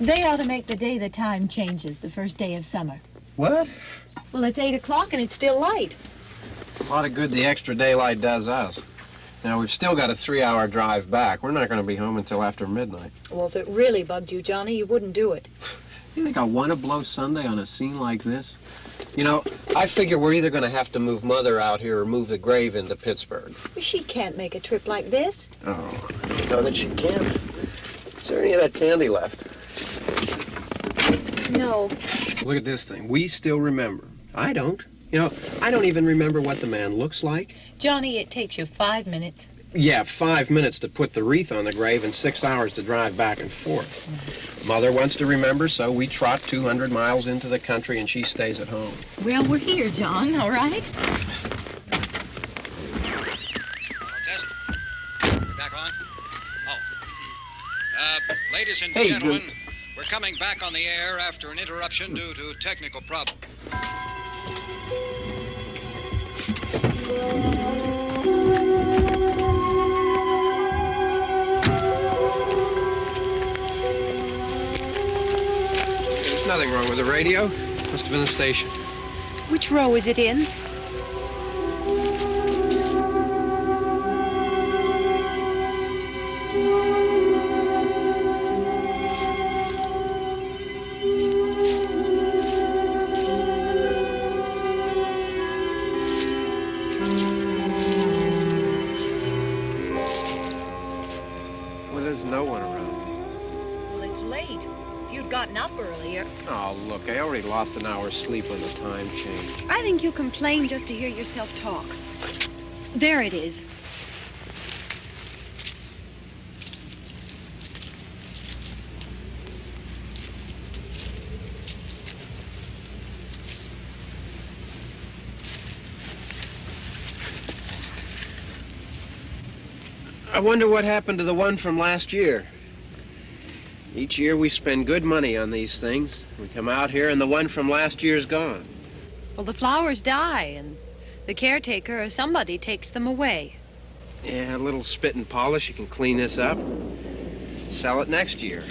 They ought to make the day the time changes, the first day of summer. What? Well, it's 8 o'clock and it's still light. A lot of good the extra daylight does us. Now, we've still got a 3-hour drive back. We're not going to be home until after midnight. Well, if it really bugged you, Johnny, you wouldn't do it. You think I want to blow Sunday on a scene like this? You know, I figure we're either going to have to move Mother out here or move the grave into Pittsburgh. She can't make a trip like this. Oh, you know that she can't. Is there any of that candy left? No. Look at this thing. We still remember. I don't. You know, I don't even remember what the man looks like. Johnny, it takes you 5 minutes. Yeah, 5 minutes to put the wreath on the grave and 6 hours to drive back and forth. Mother wants to remember, so we trot 200 miles into the country and she stays at home. Well, we're here, John, all right? Test. We're back on? Oh. Ladies and gentlemen, we're coming back on the air after an interruption due to technical problem. There's nothing wrong with the radio. Must have been the station. Which row is it in? Well, there's no one around. Well, it's late. If you'd gotten up earlier. Oh, look, I already lost an hour's sleep when the time changed. I think you complain just to hear yourself talk. There it is. I wonder what happened to the one from last year. Each year we spend good money on these things. We come out here and the one from last year's gone. Well, the flowers die, and the caretaker or somebody takes them away. Yeah, a little spit and polish, you can clean this up. Sell it next year.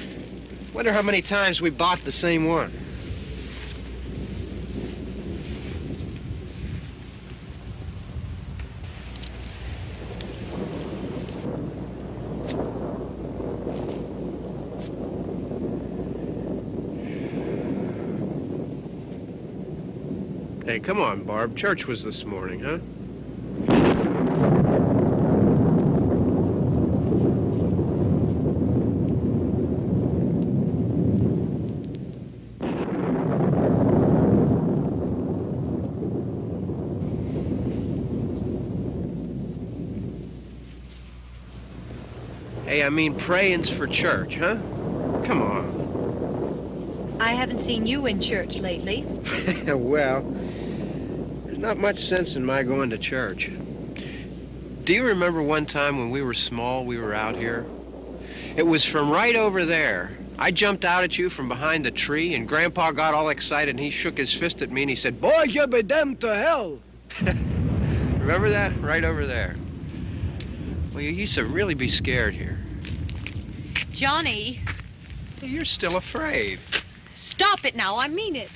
Wonder how many times we bought the same one. Hey, come on, Barb. Church was this morning, huh? Hey, I mean praying's for church, huh? Come on. I haven't seen you in church lately. Well, there's not much sense in my going to church. Do you remember one time when we were small, we were out here? It was from right over there. I jumped out at you from behind the tree, and Grandpa got all excited, and he shook his fist at me, and he said, "Boy, you'll be damned to hell." Remember that? Right over there. Well, you used to really be scared here. Johnny, You're still afraid. stop it now. I mean it.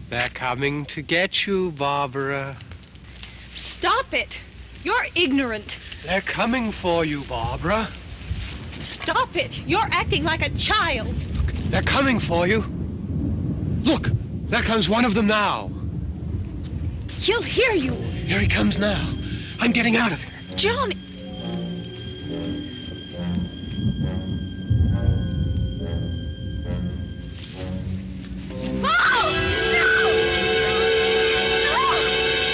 They're coming to get you, Barbara. Stop it. You're ignorant. They're coming for you, Barbara. Stop it. You're acting like a child. They're coming for you. Look, there comes one of them now. He'll hear you. Here he comes now. I'm getting out of here. Johnny. Oh! No! No!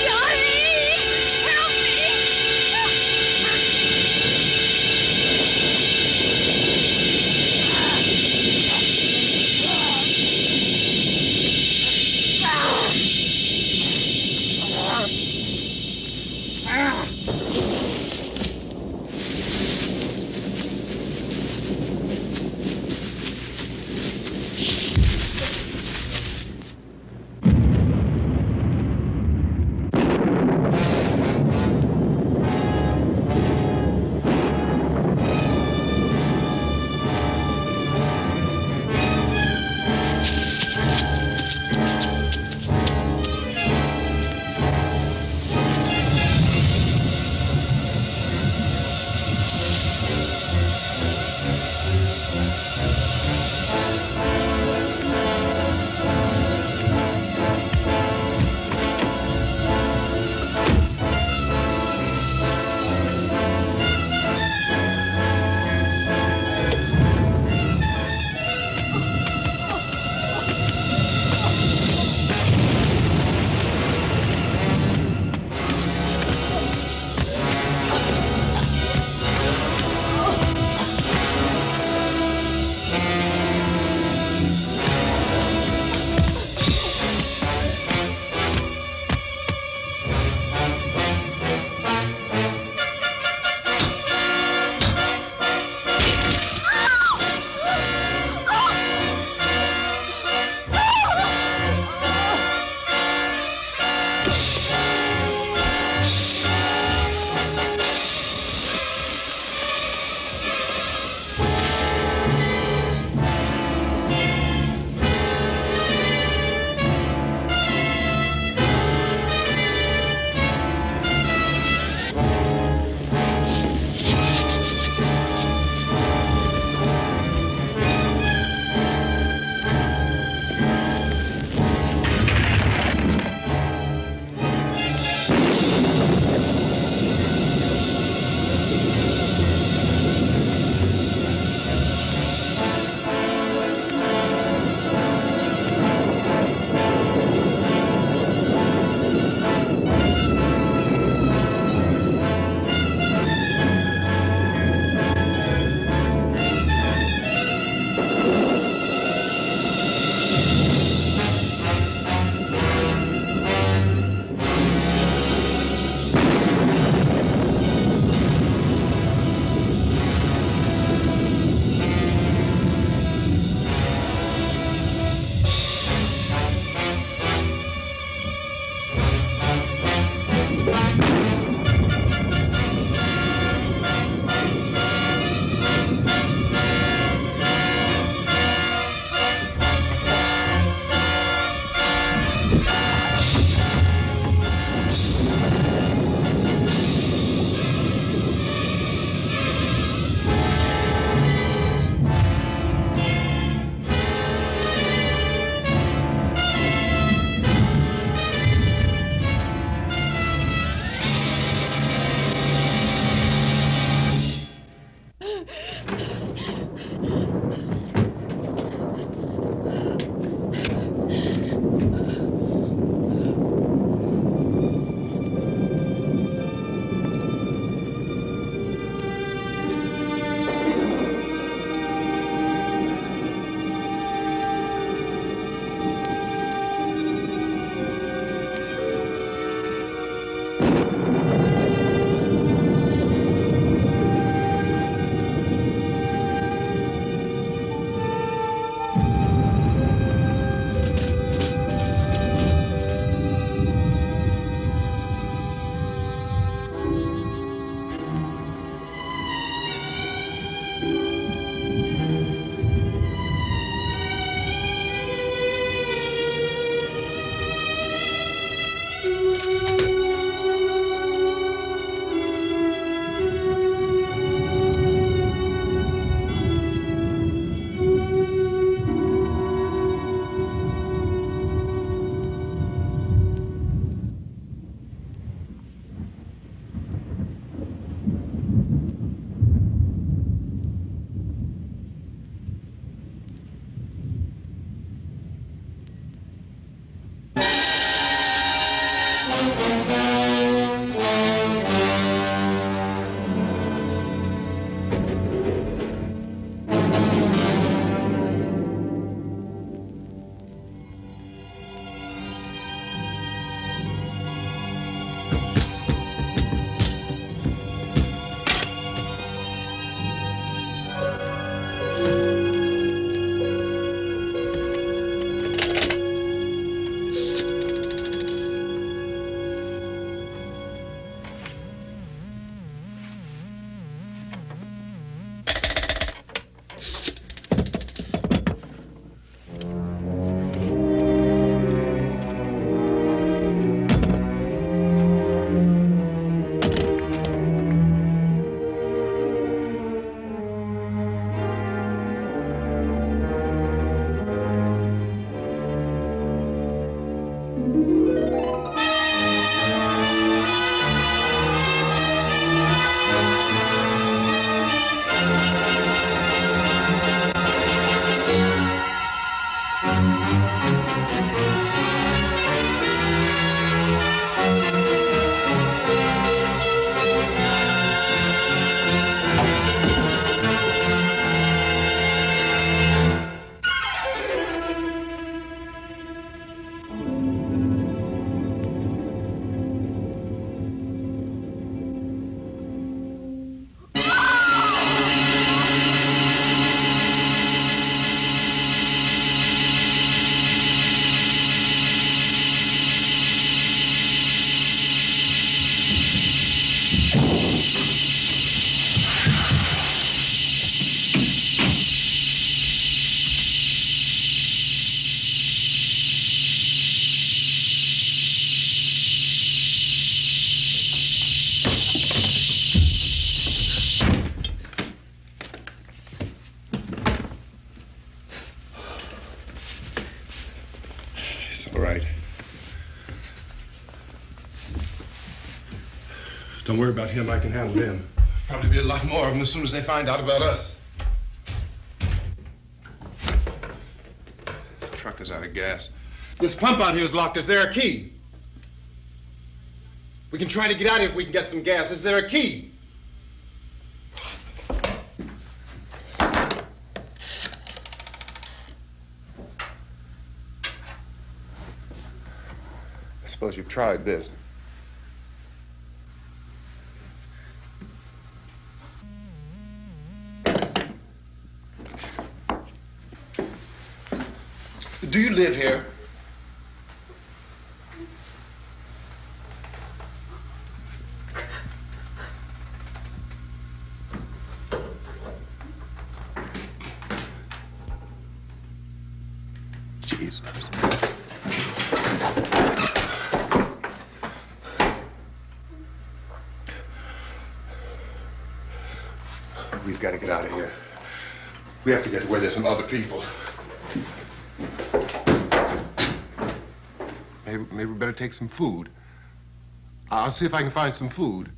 Johnny! Help It's all right. Don't worry about him. I can handle him. Probably be a lot more of them as soon as they find out about us. The truck is out of gas. This pump out here is locked. Is there a key? We can try to get out here if we can get some gas. Is there a key? I suppose you've tried this. Do you live here? Jesus. We've got to get out of here. We have to get to where there's some other people. Maybe we better take some food. I'll see if I can find some food.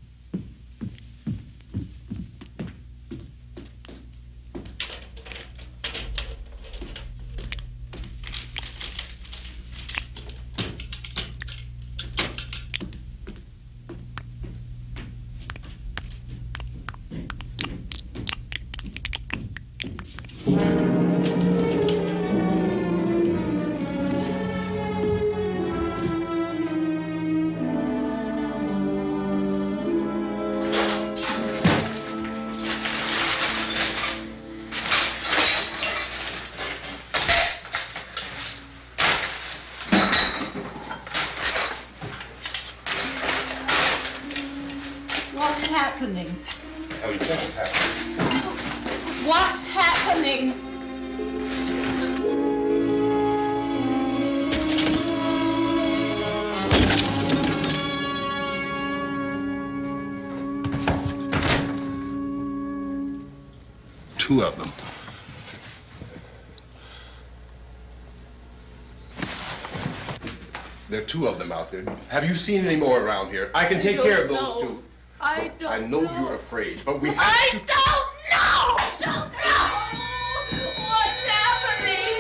What's happening? How do you think it's happening? What's happening? Two of them. There are two of them out there. Have you seen any more around here? I can take care of those two. I don't I know you're afraid, but we have I to... don't know! I don't know! What's happening?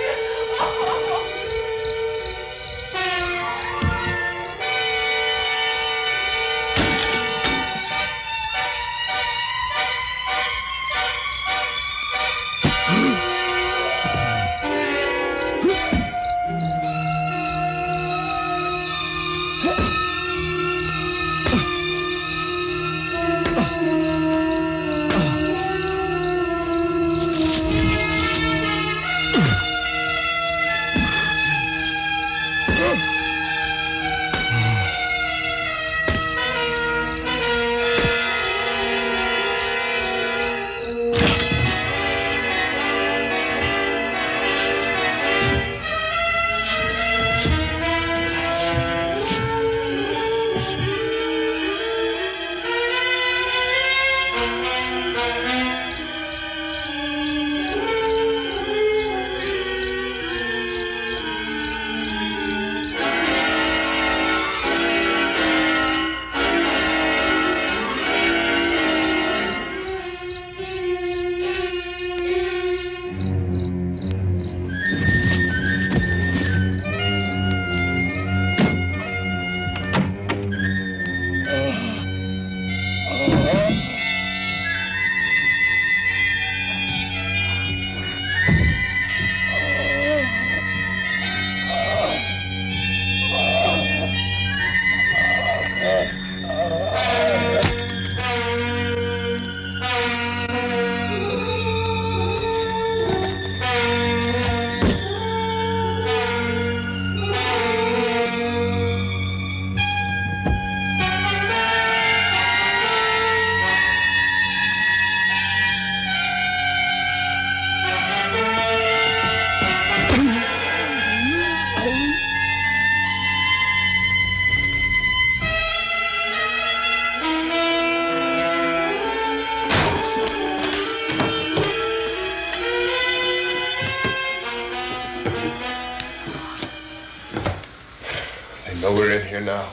know we're in here now.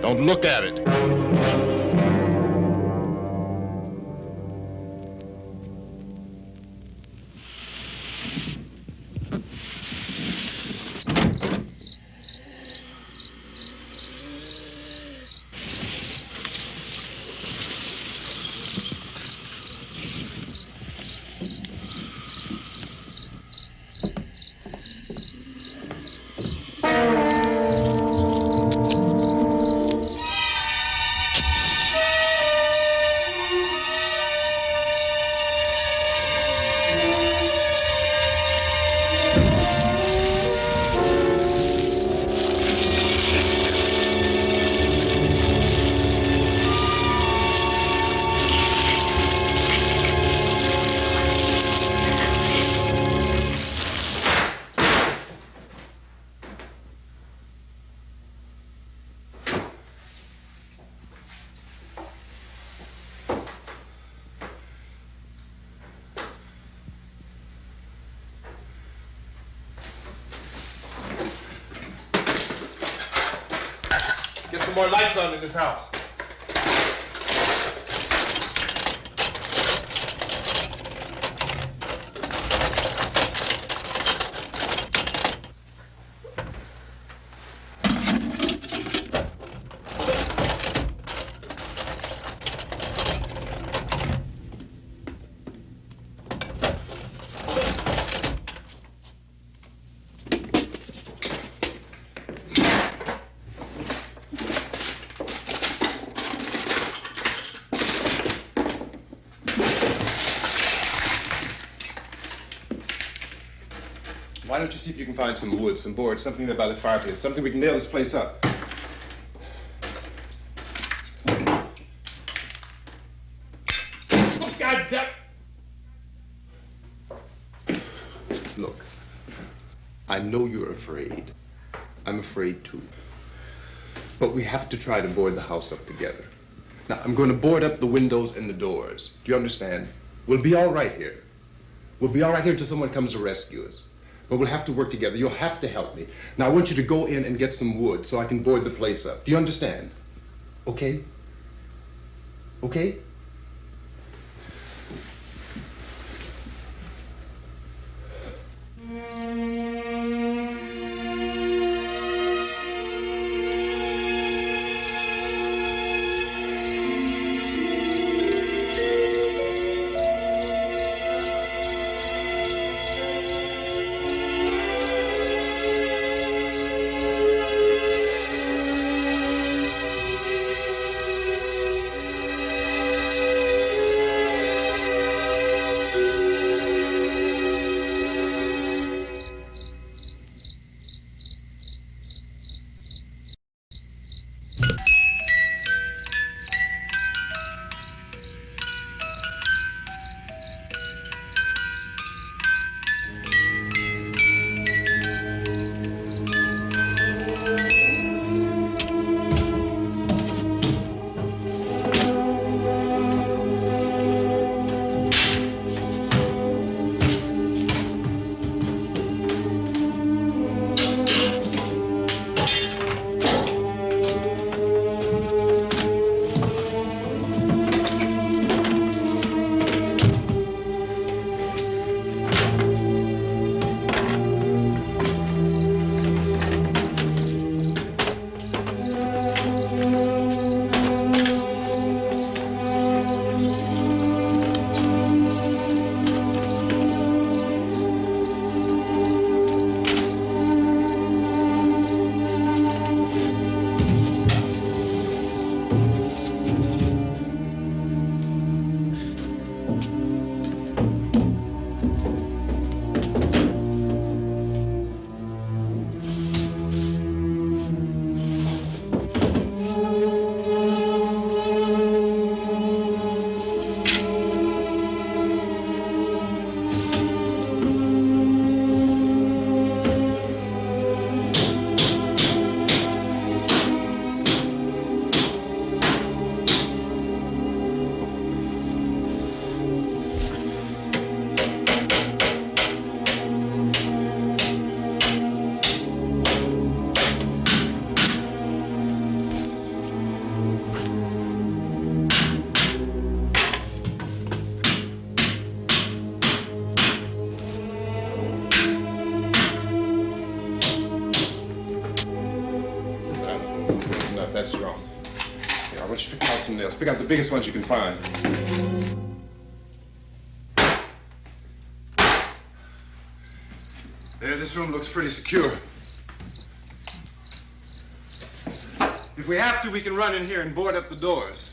Don't look at it. Get some more lights on in this house. Why don't you see if you can find some wood, some boards, something there by the fireplace, something we can nail this place up. Oh, God damn! Look, I know you're afraid. I'm afraid too. But we have to try to board the house up together. Now, I'm going to board up the windows and the doors. Do you understand? We'll be all right here. We'll be all right here until someone comes to rescue us. But we'll have to work together. You'll have to help me. Now, I want you to go in and get some wood so I can board the place up. Do you understand? Okay? Okay? that's wrong. Here, I want you to pick out some nails. Pick out the biggest ones you can find. There, this room looks pretty secure. If we have to, we can run in here and board up the doors.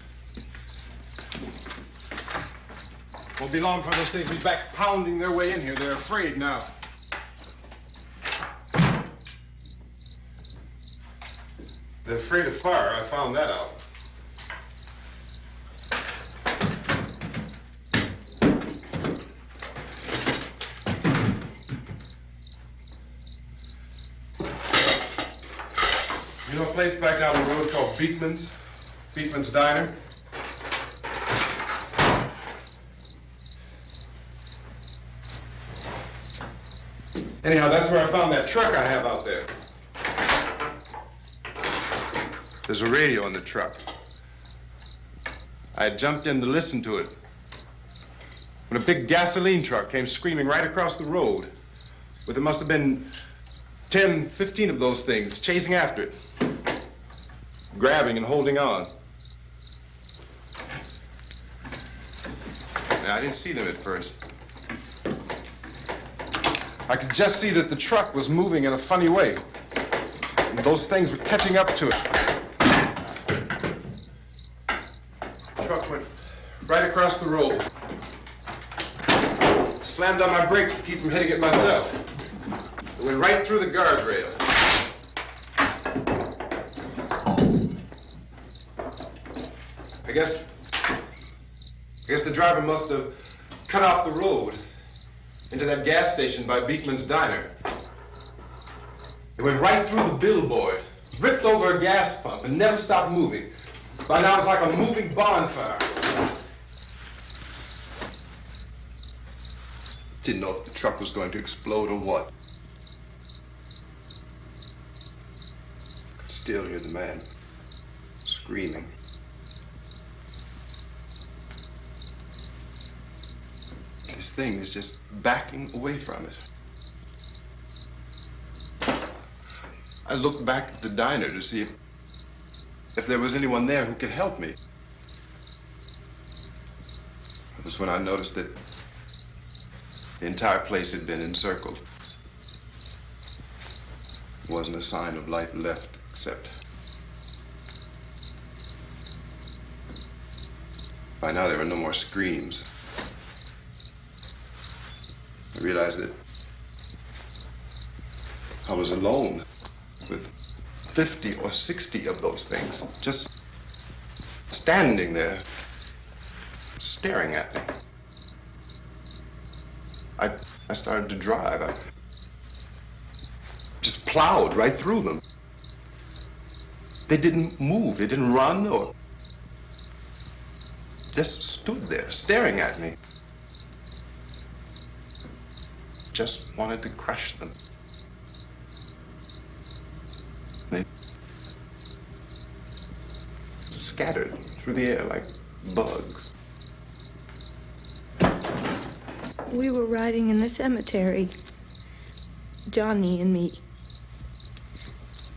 Won't be long before those things will be back pounding their way in here. They're afraid now. They're afraid of fire. I found that out. You know a place back down the road called Beekman's? Beekman's Diner? Anyhow, that's where I found that truck I have out there. There's a radio in the truck. I had jumped in to listen to it when a big gasoline truck came screaming right across the road with there must have been 10, 15 of those things chasing after it, grabbing and holding on. Now, I didn't see them at first. I could just see that the truck was moving in a funny way, and those things were catching up to it. The truck went right across the road. Slammed on my brakes to keep from hitting it myself. It went right through the guardrail. I guess the driver must have cut off the road into that gas station by Beekman's Diner. It went right through the billboard, ripped over a gas pump, and never stopped moving. By now, it's like a moving bonfire. Didn't know if the truck was going to explode or what. Could still hear the man screaming. This thing is just backing away from it. I looked back at the diner to see if there was anyone there who could help me. It was when I noticed that the entire place had been encircled. There wasn't a sign of life left except by now there were no more screams. I realized that I was alone with 50 or 60 of those things, just standing there, staring at me. I started to drive. I just plowed right through them. They didn't move, they didn't run or just stood there, staring at me. Just wanted to crush them. They scattered through the air like bugs. We were riding in the cemetery, Johnny and me.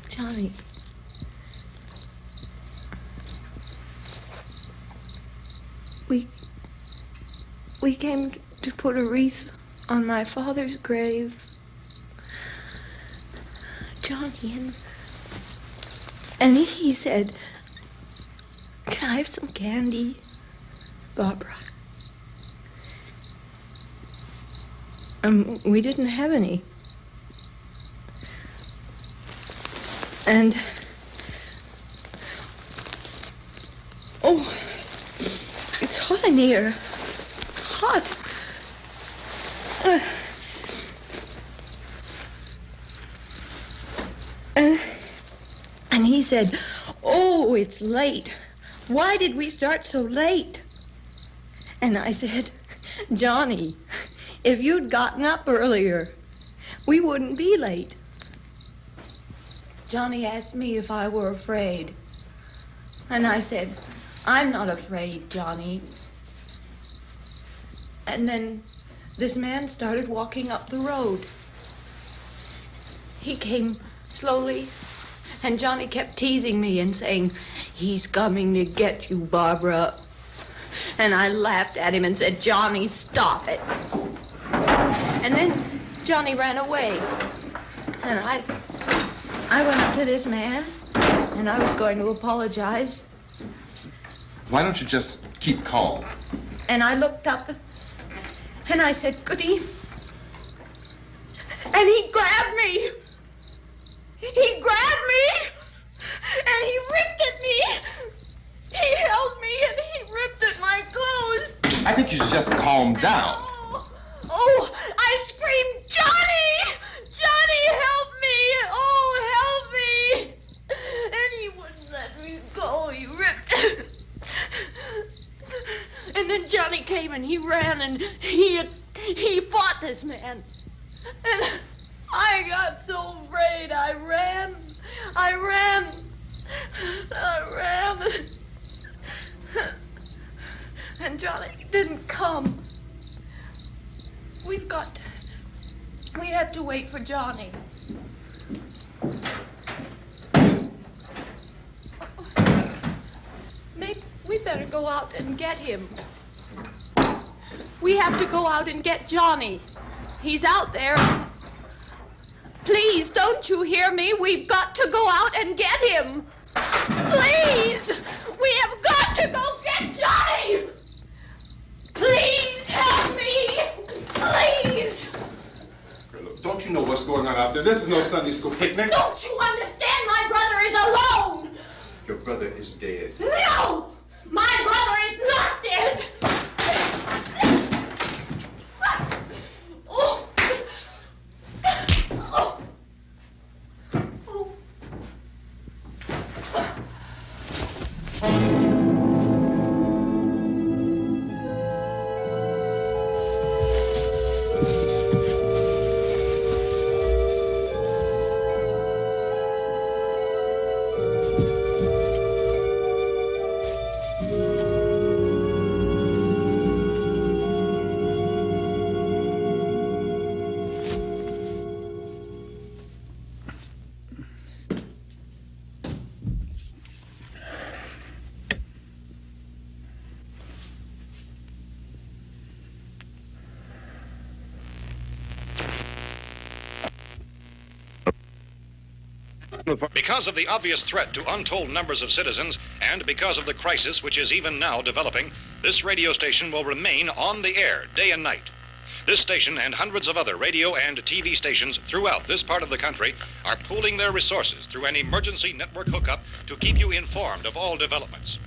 Johnny. We came to put a wreath on my father's grave. Johnny, and he said, "Can I have some candy, Barbara?" We didn't have any. And oh, it's hot in here. Hot. And he said, "Oh, it's late. Why did we start so late?" And I said, "Johnny, if you'd gotten up earlier, we wouldn't be late." Johnny asked me if I were afraid. And I said, "I'm not afraid, Johnny." And then this man started walking up the road. He came slowly And Johnny kept teasing me and saying, "He's coming to get you, Barbara." And I laughed at him and said, "Johnny, stop it." And then Johnny ran away. And I went up to this man, and I was going to apologize. Why don't you just keep calm? And I looked up, and I said, "Good evening." And he grabbed me. He grabbed me, and he ripped at me. He held me, and he ripped at my clothes. I think you should just calm down. Oh, I screamed, "Johnny! Johnny, help me! Oh, help me!" And he wouldn't let me go. He ripped. And then Johnny came and he ran and he fought this man. And I got so afraid. I ran. And Johnny didn't come. We have to wait for Johnny. Maybe we better go out and get him. We have to go out and get Johnny. He's out there. Please, don't you hear me? We've got to go out and get him. Please! We have got to go get Johnny! Please help me! Please! Look, don't you know what's going on out there? This is no Sunday school picnic. Don't you understand? My brother is alone! Your brother is dead. No! My brother is not dead! Oh. Oh. Because of the obvious threat to untold numbers of citizens, and because of the crisis which is even now developing, this radio station will remain on the air day and night. This station and hundreds of other radio and TV stations throughout this part of the country are pooling their resources through an emergency network hookup to keep you informed of all developments.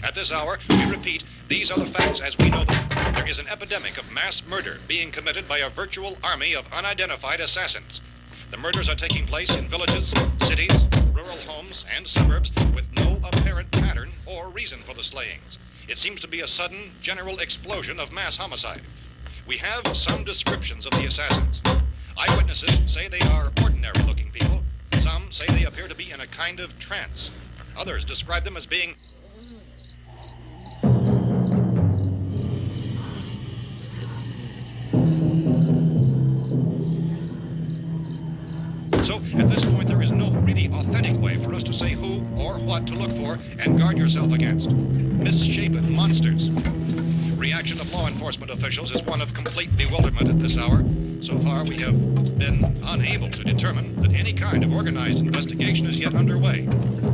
At this hour, we repeat, these are the facts as we know them. There is an epidemic of mass murder being committed by a virtual army of unidentified assassins. The murders are taking place in villages, cities, rural homes, and suburbs with no apparent pattern or reason for the slayings. It seems to be a sudden, general explosion of mass homicide. We have some descriptions of the assassins. Eyewitnesses say they are ordinary-looking people. Some say they appear to be in a kind of trance. Others describe them as being So, at this point, there is no really authentic way for us to say who or what to look for and guard yourself against. Misshapen monsters. Reaction of law enforcement officials is one of complete bewilderment at this hour. So far, we have been unable to determine that any kind of organized investigation is yet underway.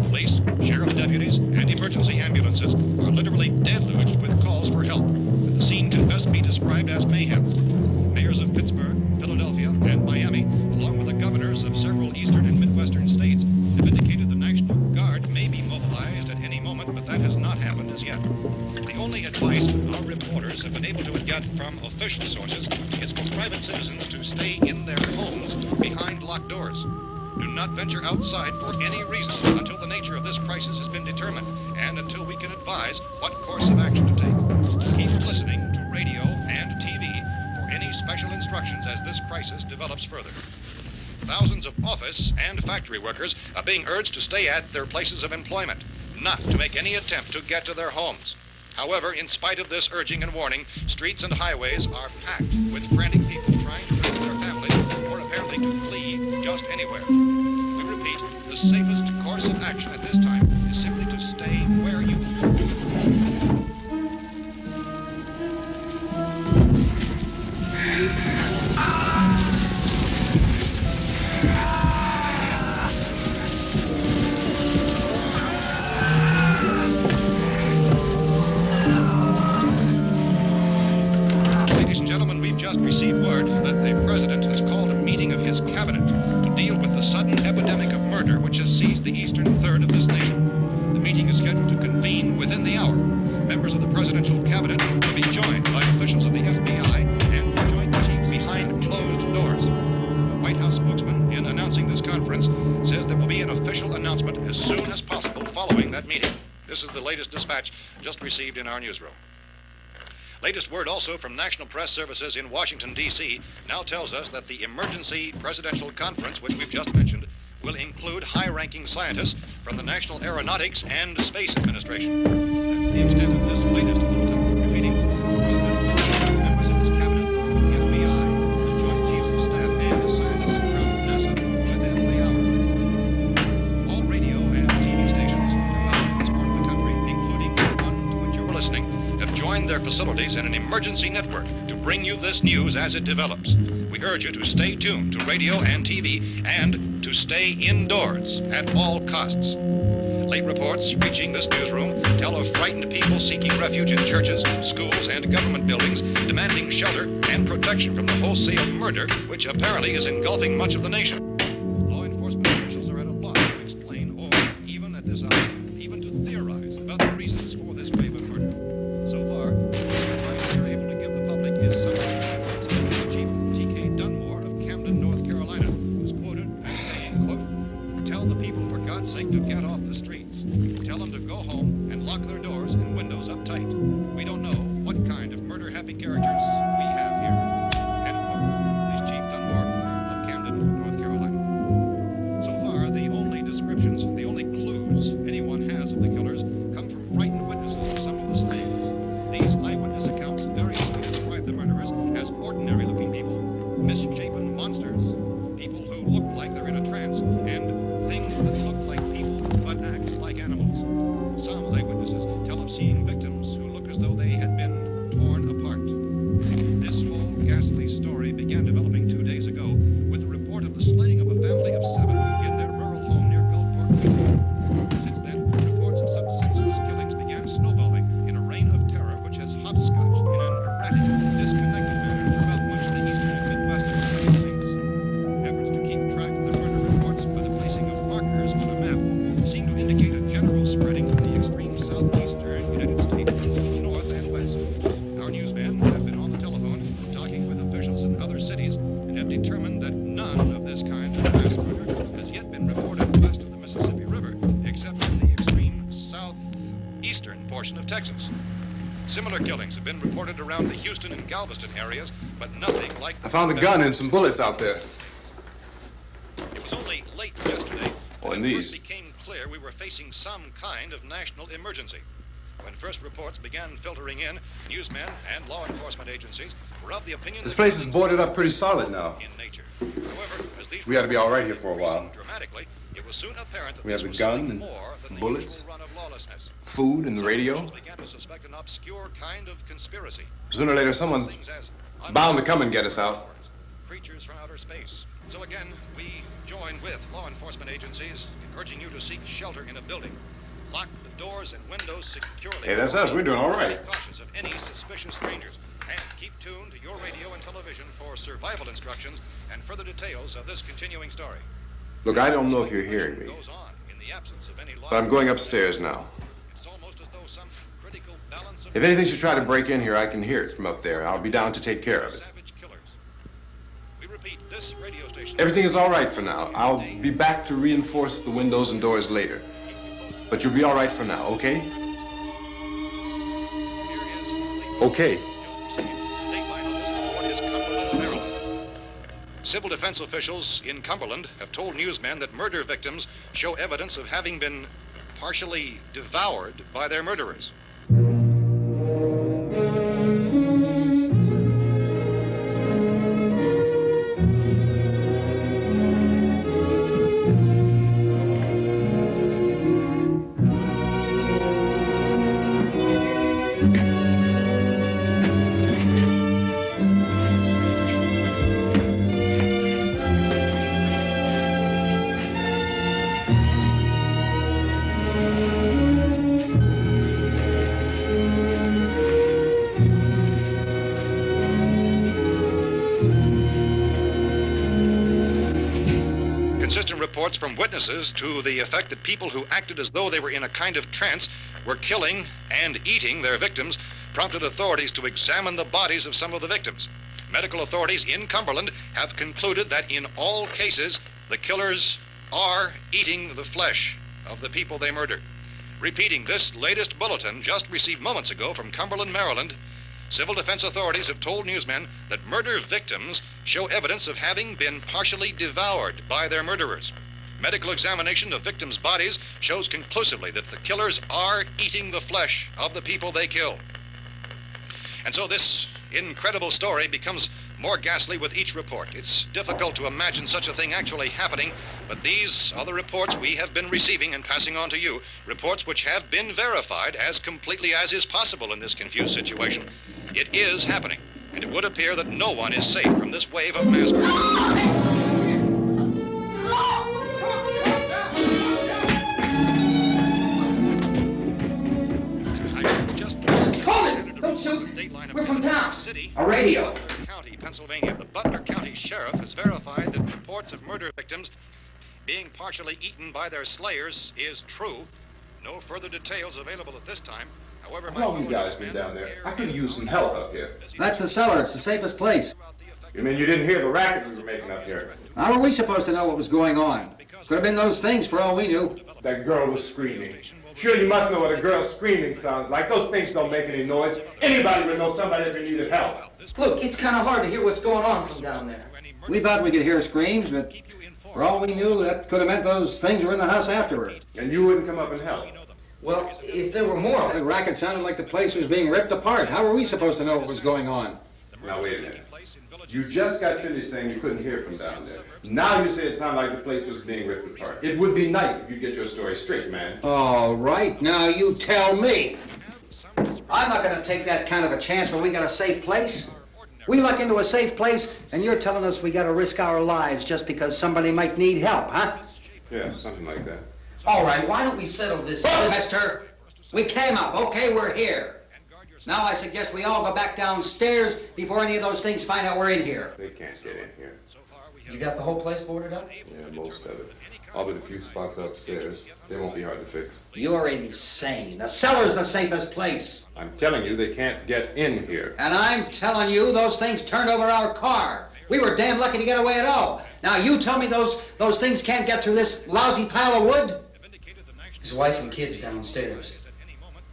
Police, sheriff's deputies, and emergency ambulances are literally deluged with calls for help. The scene can best be described as mayhem. Mayors of Pittsburgh, Philadelphia, and Miami, along with the governors of several eastern and midwestern states, have indicated the National Guard may be mobilized at any moment, but that has not happened as yet. The only advice our reporters have been able to get from official sources is for private citizens to stay in their homes behind locked doors. Do not venture outside for any reason until the nature of this crisis has been determined and until we can advise what course of action to take. Keep listening to radio and TV for any special instructions as this crisis develops further. Thousands of office and factory workers are being urged to stay at their places of employment, not to make any attempt to get to their homes. However, in spite of this urging and warning, streets and highways are packed with frantic people trying to reach their families or apparently to flee just anywhere. We repeat, the safest course FBI president has called a meeting of his cabinet to deal with the sudden epidemic of murder which has seized the eastern third of this nation. The meeting is scheduled to convene within the hour. Members of the presidential cabinet will be joined by officials of the FBI and the joint chiefs behind closed doors. The White House spokesman, in announcing this conference, says there will be an official announcement as soon as possible following that meeting. This is the latest dispatch just received in our newsroom. Latest word also from National Press Services in Washington, D.C. now tells us that the emergency presidential conference, which we've just mentioned, will include high-ranking scientists from the National Aeronautics and Space Administration. That's the extent of this latest bulletin. Repeating, members of this cabinet, the FBI, the Joint Chiefs of Staff, and scientists from NASA within the hour. All radio and TV stations throughout this part of the country, including the one to which you're listening, have joined their facilities in an emergency network to bring you this news as it develops. We urge you to stay tuned to radio and TV and to stay indoors at all costs. Late reports reaching this newsroom tell of frightened people seeking refuge in churches, schools, and government buildings, demanding shelter and protection from the wholesale murder which apparently is engulfing much of the nation. Law enforcement officials are at a loss to explain or, even at this hour, even to theorize about the reasons for this wave of murder. So far, the advice we're able to give the public is some Chief T.K. Dunmore of Camden, North Carolina, was quoted as saying, quote, "Tell the people for God's sake to get off the streets. Tell them to go home and lock their doors and windows up tight. We don't know what kind of murder-happy characters we have here." End quote. This Chief Dunmore of Camden, North Carolina. So far, the only descriptions, the only clues anyone has of the killers come from frightened witnesses of some of the slayings. These eyewitness accounts variously describe the murderers as ordinary-looking people, misshapen monsters, people who look like they're in a trance, and things that look like people but act like animals. Some eyewitnesses tell of seeing victims who look as though they had been torn apart. This whole ghastly story began developing 2 days ago with the report of the slaying of a family of 7 in their rural home near Gulfport, Louisiana. Since then, reports of such senseless killings began snowballing in a reign of terror which has hopscotched in an erratic, disconnected manner throughout much of the eastern and midwestern United States. Efforts to keep track of the murder reports by the placing of markers on a map seem to indicate a general spreading from the extreme southeastern United States to the north and west. Our newsmen have been on the telephone talking with officials in other cities and have determined that none of this kind of mass murder has yet been reported west of the Mississippi River, except in the extreme southeastern portion of Texas. Similar killings have been reported around the Houston and Galveston areas, but nothing like... I found a gun and some bullets out there. It was only late yesterday Oh, when and it these. first became clear we were facing some kind of national emergency. When first reports began filtering in, newsmen and law enforcement agencies were of the opinion This that place is boarded up pretty solid now. in nature. However, as these We ought to be all right here for a increasing while. dramatically, it was soon apparent that We have this the was gun something and more than the bullets. usual run of lawlessness. Food and the Some radio. officials began to suspect an obscure kind of conspiracy. Sooner or later, someone's Things as bound to come and get us out. creatures from outer space. So again, we join with law enforcement agencies in urging you to seek shelter in a building. Lock the doors and windows securely. Hey, that's us. We're doing all right. Cautious of any suspicious strangers. And keep tuned to your radio and television for survival instructions and further details of this continuing story. Look, I don't know if you're hearing me, Goes on in the absence of any law. but I'm going upstairs now. It's almost as though some critical balance of If anything should try to break in here, I can hear it from up there. I'll be down to take care of it. savage killers. We repeat, this radio station. Everything is all right for now. I'll be back to reinforce the windows and doors later. But you'll be all right for now, okay? Okay. Dateline on this report is Cumberland, Maryland. Civil defense officials in Cumberland have told newsmen that murder victims show evidence of having been partially devoured by their murderers. reports from witnesses to the effect that people who acted as though they were in a kind of trance were killing and eating their victims prompted authorities to examine the bodies of some of the victims. Medical authorities in Cumberland have concluded that in all cases, the killers are eating the flesh of the people they murdered. Repeating this latest bulletin just received moments ago from Cumberland, Maryland, civil defense authorities have told newsmen that murder victims show evidence of having been partially devoured by their murderers. Medical examination of victims' bodies shows conclusively that the killers are eating the flesh of the people they kill. And so this incredible story becomes more ghastly with each report. It's difficult to imagine such a thing actually happening, but these are the reports we have been receiving and passing on to you, reports which have been verified as completely as is possible in this confused situation. It is happening, and it would appear that no one is safe from this wave of mass murder. Don't shoot. We're from town. A radio. County, Pennsylvania. The Butler County Sheriff has verified that reports of murder victims being partially eaten by their slayers is true. No further details available at this time. However, How long have you guys been down there? I could use some help up here. That's the cellar. It's the safest place. You mean you didn't hear the racket we were making up here? How were we supposed to know what was going on? Could have been those things for all we knew. That girl was screaming. Sure, you must know what a girl screaming sounds like. Those things don't make any noise. Anybody would know somebody ever needed help. Look, it's kind of hard to hear what's going on from down there. We thought we could hear screams, but for all we knew, that could have meant those things were in the house afterward. And you wouldn't come up and help? Well, if there were more... The racket sounded like the place was being ripped apart. How were we supposed to know what was going on? Now, wait a minute. You just got finished saying you couldn't hear from down there. Now you say it sounded like the place was being ripped apart. It would be nice if you get your story straight, man. All right, now you tell me. I'm not going to take that kind of a chance when we got a safe place. We luck into a safe place, and you're telling us we got to risk our lives just because somebody might need help, huh? Yeah, something like that. All right, why don't we settle this... Look, mister, we came up, okay, we're here. Now I suggest we all go back downstairs before any of those things find out we're in here. They can't get in here. You got the whole place boarded up? Yeah, most of it. All but a few spots upstairs. They won't be hard to fix. You're insane. The cellar's the safest place. I'm telling you, they can't get in here. And I'm telling you, those things turned over our car. We were damn lucky to get away at all. Now you tell me those things can't get through this lousy pile of wood? His wife and kids downstairs.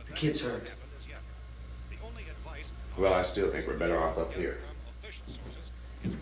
The kid's hurt. Well, I still think we're better off up here.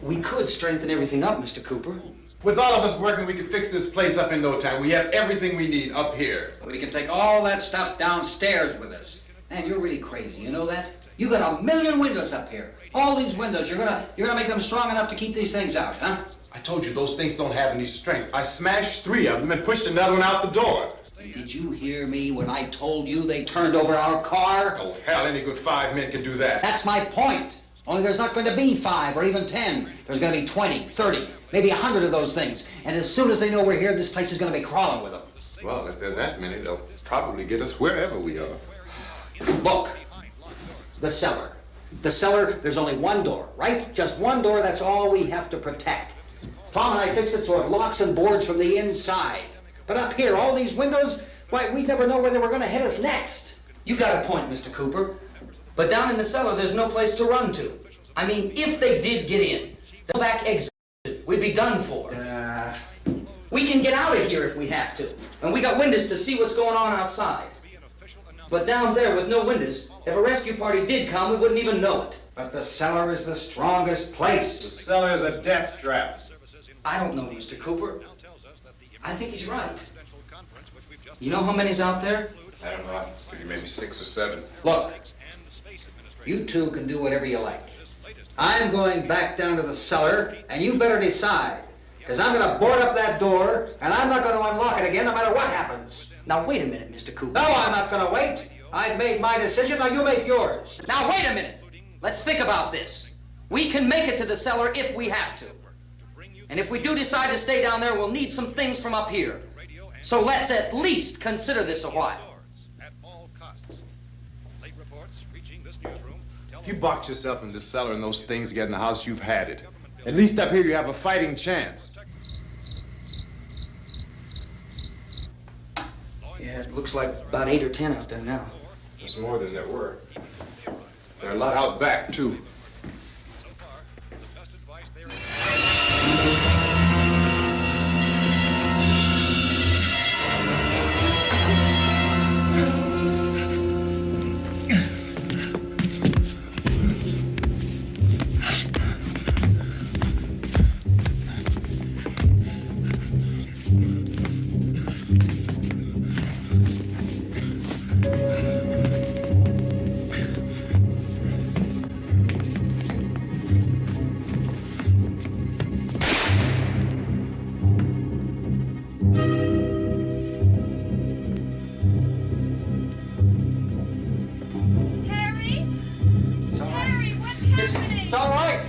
We could strengthen everything up, Mr. Cooper. With all of us working, we could fix this place up in no time. We have everything we need up here. We can take all that stuff downstairs with us. Man, you're really crazy, you know that? You got 1,000,000 windows up here. All these windows, you're gonna make them strong enough to keep these things out, huh? I told you, those things don't have any strength. I smashed 3 of them and pushed another one out the door. Did you hear me when I told you they turned over our car? Oh, hell, any good 5 men can do that. That's my point. Only there's not going to be 5 or even 10. There's going to be 20, 30, maybe 100 of those things. And as soon as they know we're here, this place is going to be crawling with them. Well, if there are that many, they'll probably get us wherever we are. Look, the cellar. The cellar, there's only one door, right? Just one door, that's all we have to protect. Tom and I fixed it so it locks and boards from the inside. But up here, all these windows, why, we'd never know where they were going to hit us next. You got a point, Mr. Cooper. But down in the cellar, there's no place to run to. I mean, if they did get in, the back exit, we'd be done for. We can get out of here if we have to. And we got windows to see what's going on outside. But down there with no windows, if a rescue party did come, we wouldn't even know it. But the cellar is the strongest place. The cellar is a death trap. I don't know, Mr. Cooper. I think he's right. You know how many's out there? I don't know. I figure maybe 6 or 7. Look, you two can do whatever you like. I'm going back down to the cellar, and you better decide. Because I'm going to board up that door, and I'm not going to unlock it again no matter what happens. Now, wait a minute, Mr. Cooper. No, I'm not going to wait. I've made my decision, now you make yours. Now, wait a minute. Let's think about this. We can make it to the cellar if we have to. And if we do decide to stay down there, we'll need some things from up here. So let's at least consider this a while. If you box yourself in this cellar and those things get in the house, you've had it. At least up here you have a fighting chance. Yeah, it looks like about 8 or 10 out there now. There's more than there were. There are a lot out back, too. It's all right.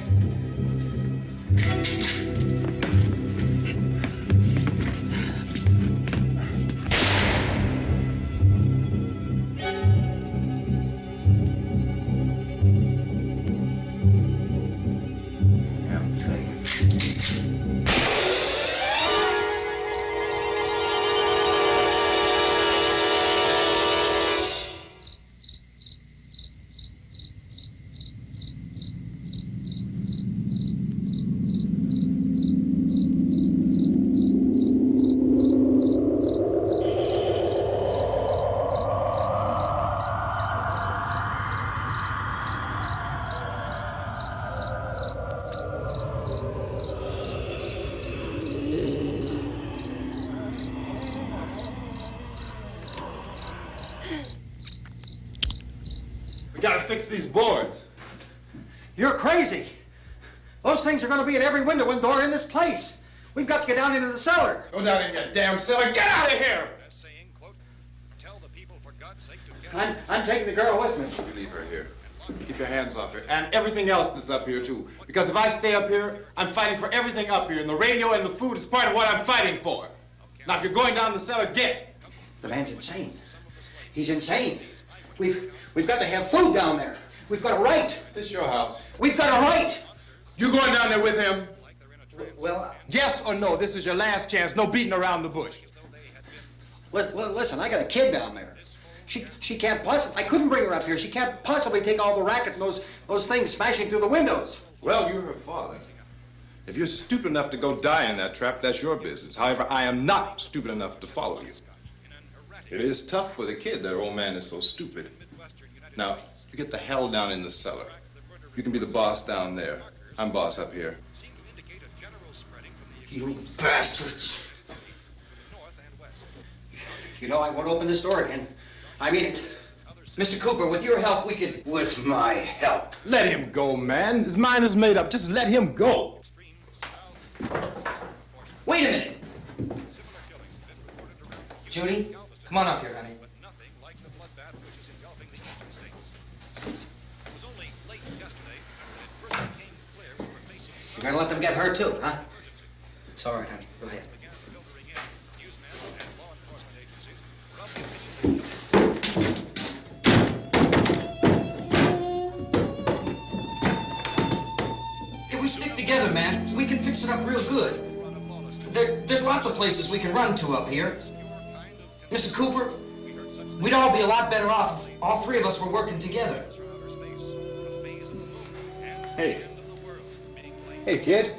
We gotta fix these boards. You're crazy. Those things are going to be at every window and door in this place. We've got to get down into the cellar. Go down in your damn cellar. Get out of here! I'm taking the girl with me. You leave her here. Keep your hands off her. And everything else that's up here, too. Because if I stay up here, I'm fighting for everything up here. And the radio and the food is part of what I'm fighting for. Now, if you're going down the cellar, get. The man's insane. He's insane. We've got to have food down there. We've got a right. This is your house. We've got a right. You going down there with him? Well, Yes or no? This is your last chance. No beating around the bush. Listen, I got a kid down there. She can't possibly, I couldn't bring her up here. She can't possibly take all the racket and those things smashing through the windows. Well, you're her father. If you're stupid enough to go die in that trap, that's your business. However, I am not stupid enough to follow you. It is tough for the kid that old man is so stupid. Now, you get the hell down in the cellar. You can be the boss down there. I'm boss up here. You bastards. You know, I won't open this door again. I mean it. Mr. Cooper, with your help, we could... With my help. Let him go, man. His mind is made up. Just let him go. Wait a minute. Judy, come on up here, honey. You're gonna let them get hurt too, huh? It's all right, honey. Go ahead. If we stick together, man, we can fix it up real good. There's lots of places we can run to up here. Mr. Cooper, we'd all be a lot better off if all three of us were working together. Hey. Hey, kid.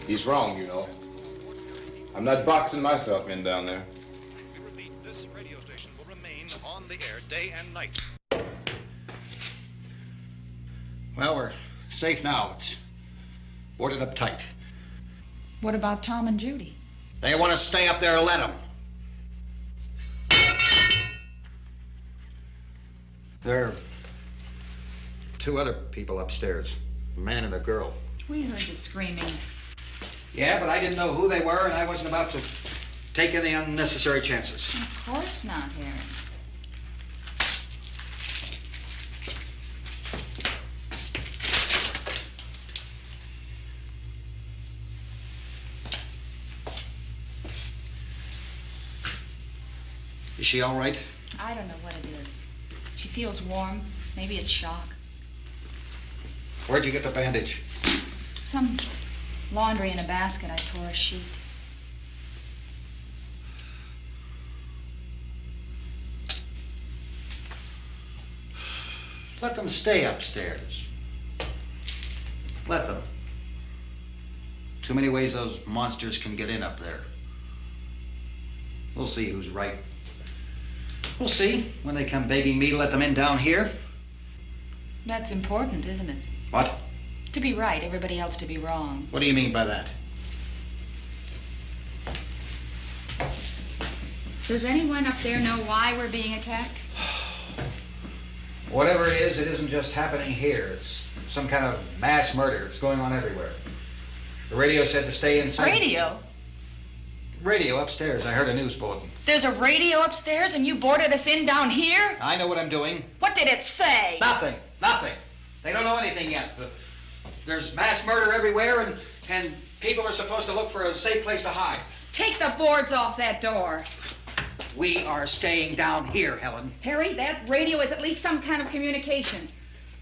He's wrong, you know. I'm not boxing myself in down there. This radio station will remain on the air day and night. Well, we're safe now. It's boarded up tight. What about Tom and Judy? They want to stay up there, let them. There are two other people upstairs, a man and a girl. We heard you screaming. Yeah, but I didn't know who they were, and I wasn't about to take any unnecessary chances. Of course not, Harry. Is she all right? I don't know what it is. She feels warm. Maybe it's shock. Where'd you get the bandage? Some laundry in a basket. I tore a sheet. Let them stay upstairs. Let them. Too many ways those monsters can get in up there. We'll see who's right. We'll see when they come begging me to let them in down here. That's important, isn't it? What? To be right, everybody else to be wrong. What do you mean by that? Does anyone up there know why we're being attacked? Whatever it isn't just happening here. It's some kind of mass murder. It's going on everywhere. The radio said to stay inside. Radio? Radio upstairs. I heard a news bulletin. There's a radio upstairs and you boarded us in down here? I know what I'm doing. What did it say? Nothing. They don't know anything yet. There's mass murder everywhere and people are supposed to look for a safe place to hide. Take the boards off that door. We are staying down here, Helen. Harry, that radio is at least some kind of communication.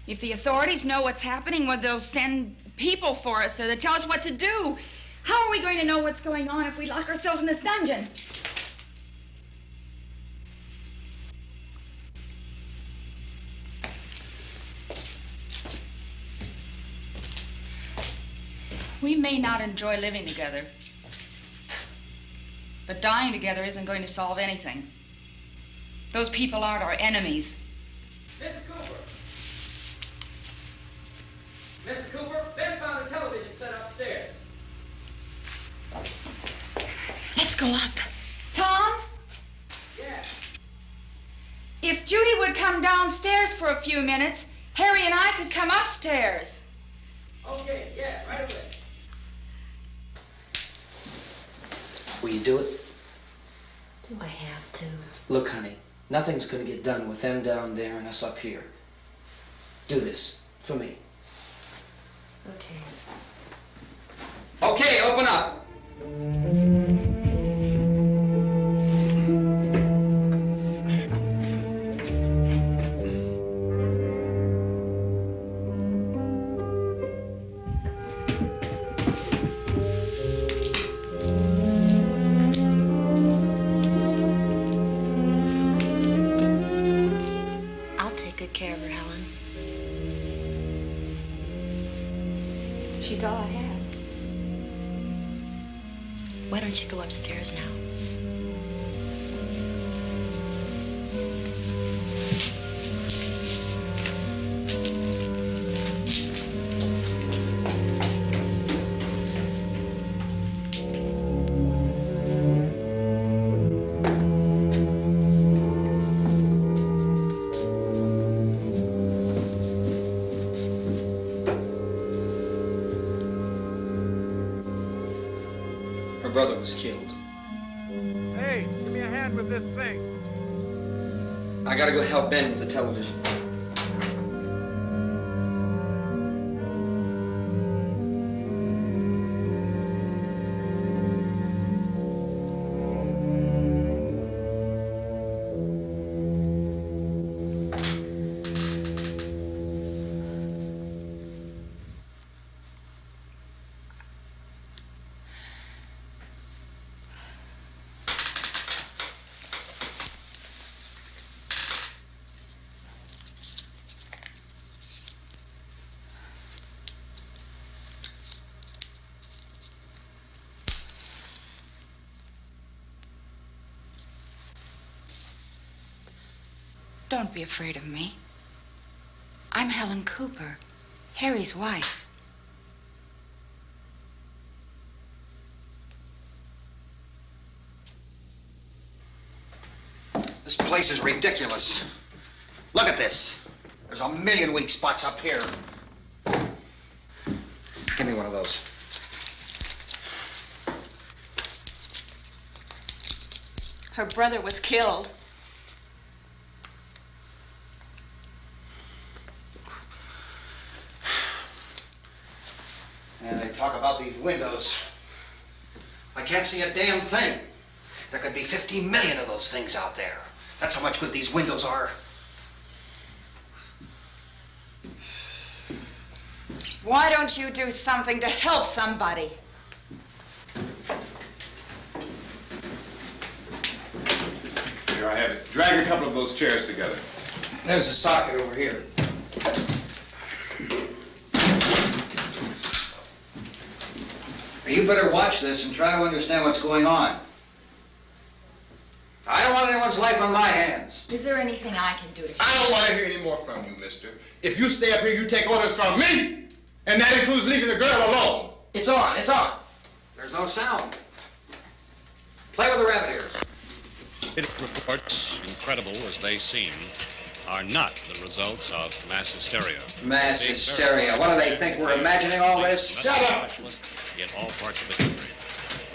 If the authorities know what's happening, well, they'll send people for us so they tell us what to do. How are we going to know what's going on if we lock ourselves in this dungeon? We may not enjoy living together, but dying together isn't going to solve anything. Those people aren't our enemies. Mr. Cooper! Mr. Cooper, Ben found a television set upstairs. Let's go up. Tom? Yeah. If Judy would come downstairs for a few minutes, Harry and I could come upstairs. Okay, yeah, right away. Will you do it? Do I have to? Look, honey, nothing's gonna get done with them down there and us up here. Do this for me. Okay. Okay, open up. I'll take good care of her, Helen. She's all I have. Why don't you go upstairs now? Her brother was killed. Hey, give me a hand with this thing. I gotta go help Ben with the television. Don't be afraid of me. I'm Helen Cooper, Harry's wife. This place is ridiculous. Look at this. There's a million weak spots up here. Give me one of those. Her brother was killed. And they talk about these windows. I can't see a damn thing. There could be 50 million of those things out there. That's how much good these windows are. Why don't you do something to help somebody? Here, I have it. Drag a couple of those chairs together. There's a socket over here. You better watch this and try to understand what's going on. I don't want anyone's life on my hands. Is there anything I can do to help? I don't want to hear any more from you, mister. If you stay up here, you take orders from me. And that includes leaving the girl alone. It's on, it's on. There's no sound. Play with the rabbit ears. Reports, incredible as they seem, are not the results of mass hysteria. Mass hysteria. What do they think? We're imagining all this? Shut up! In all parts of the country.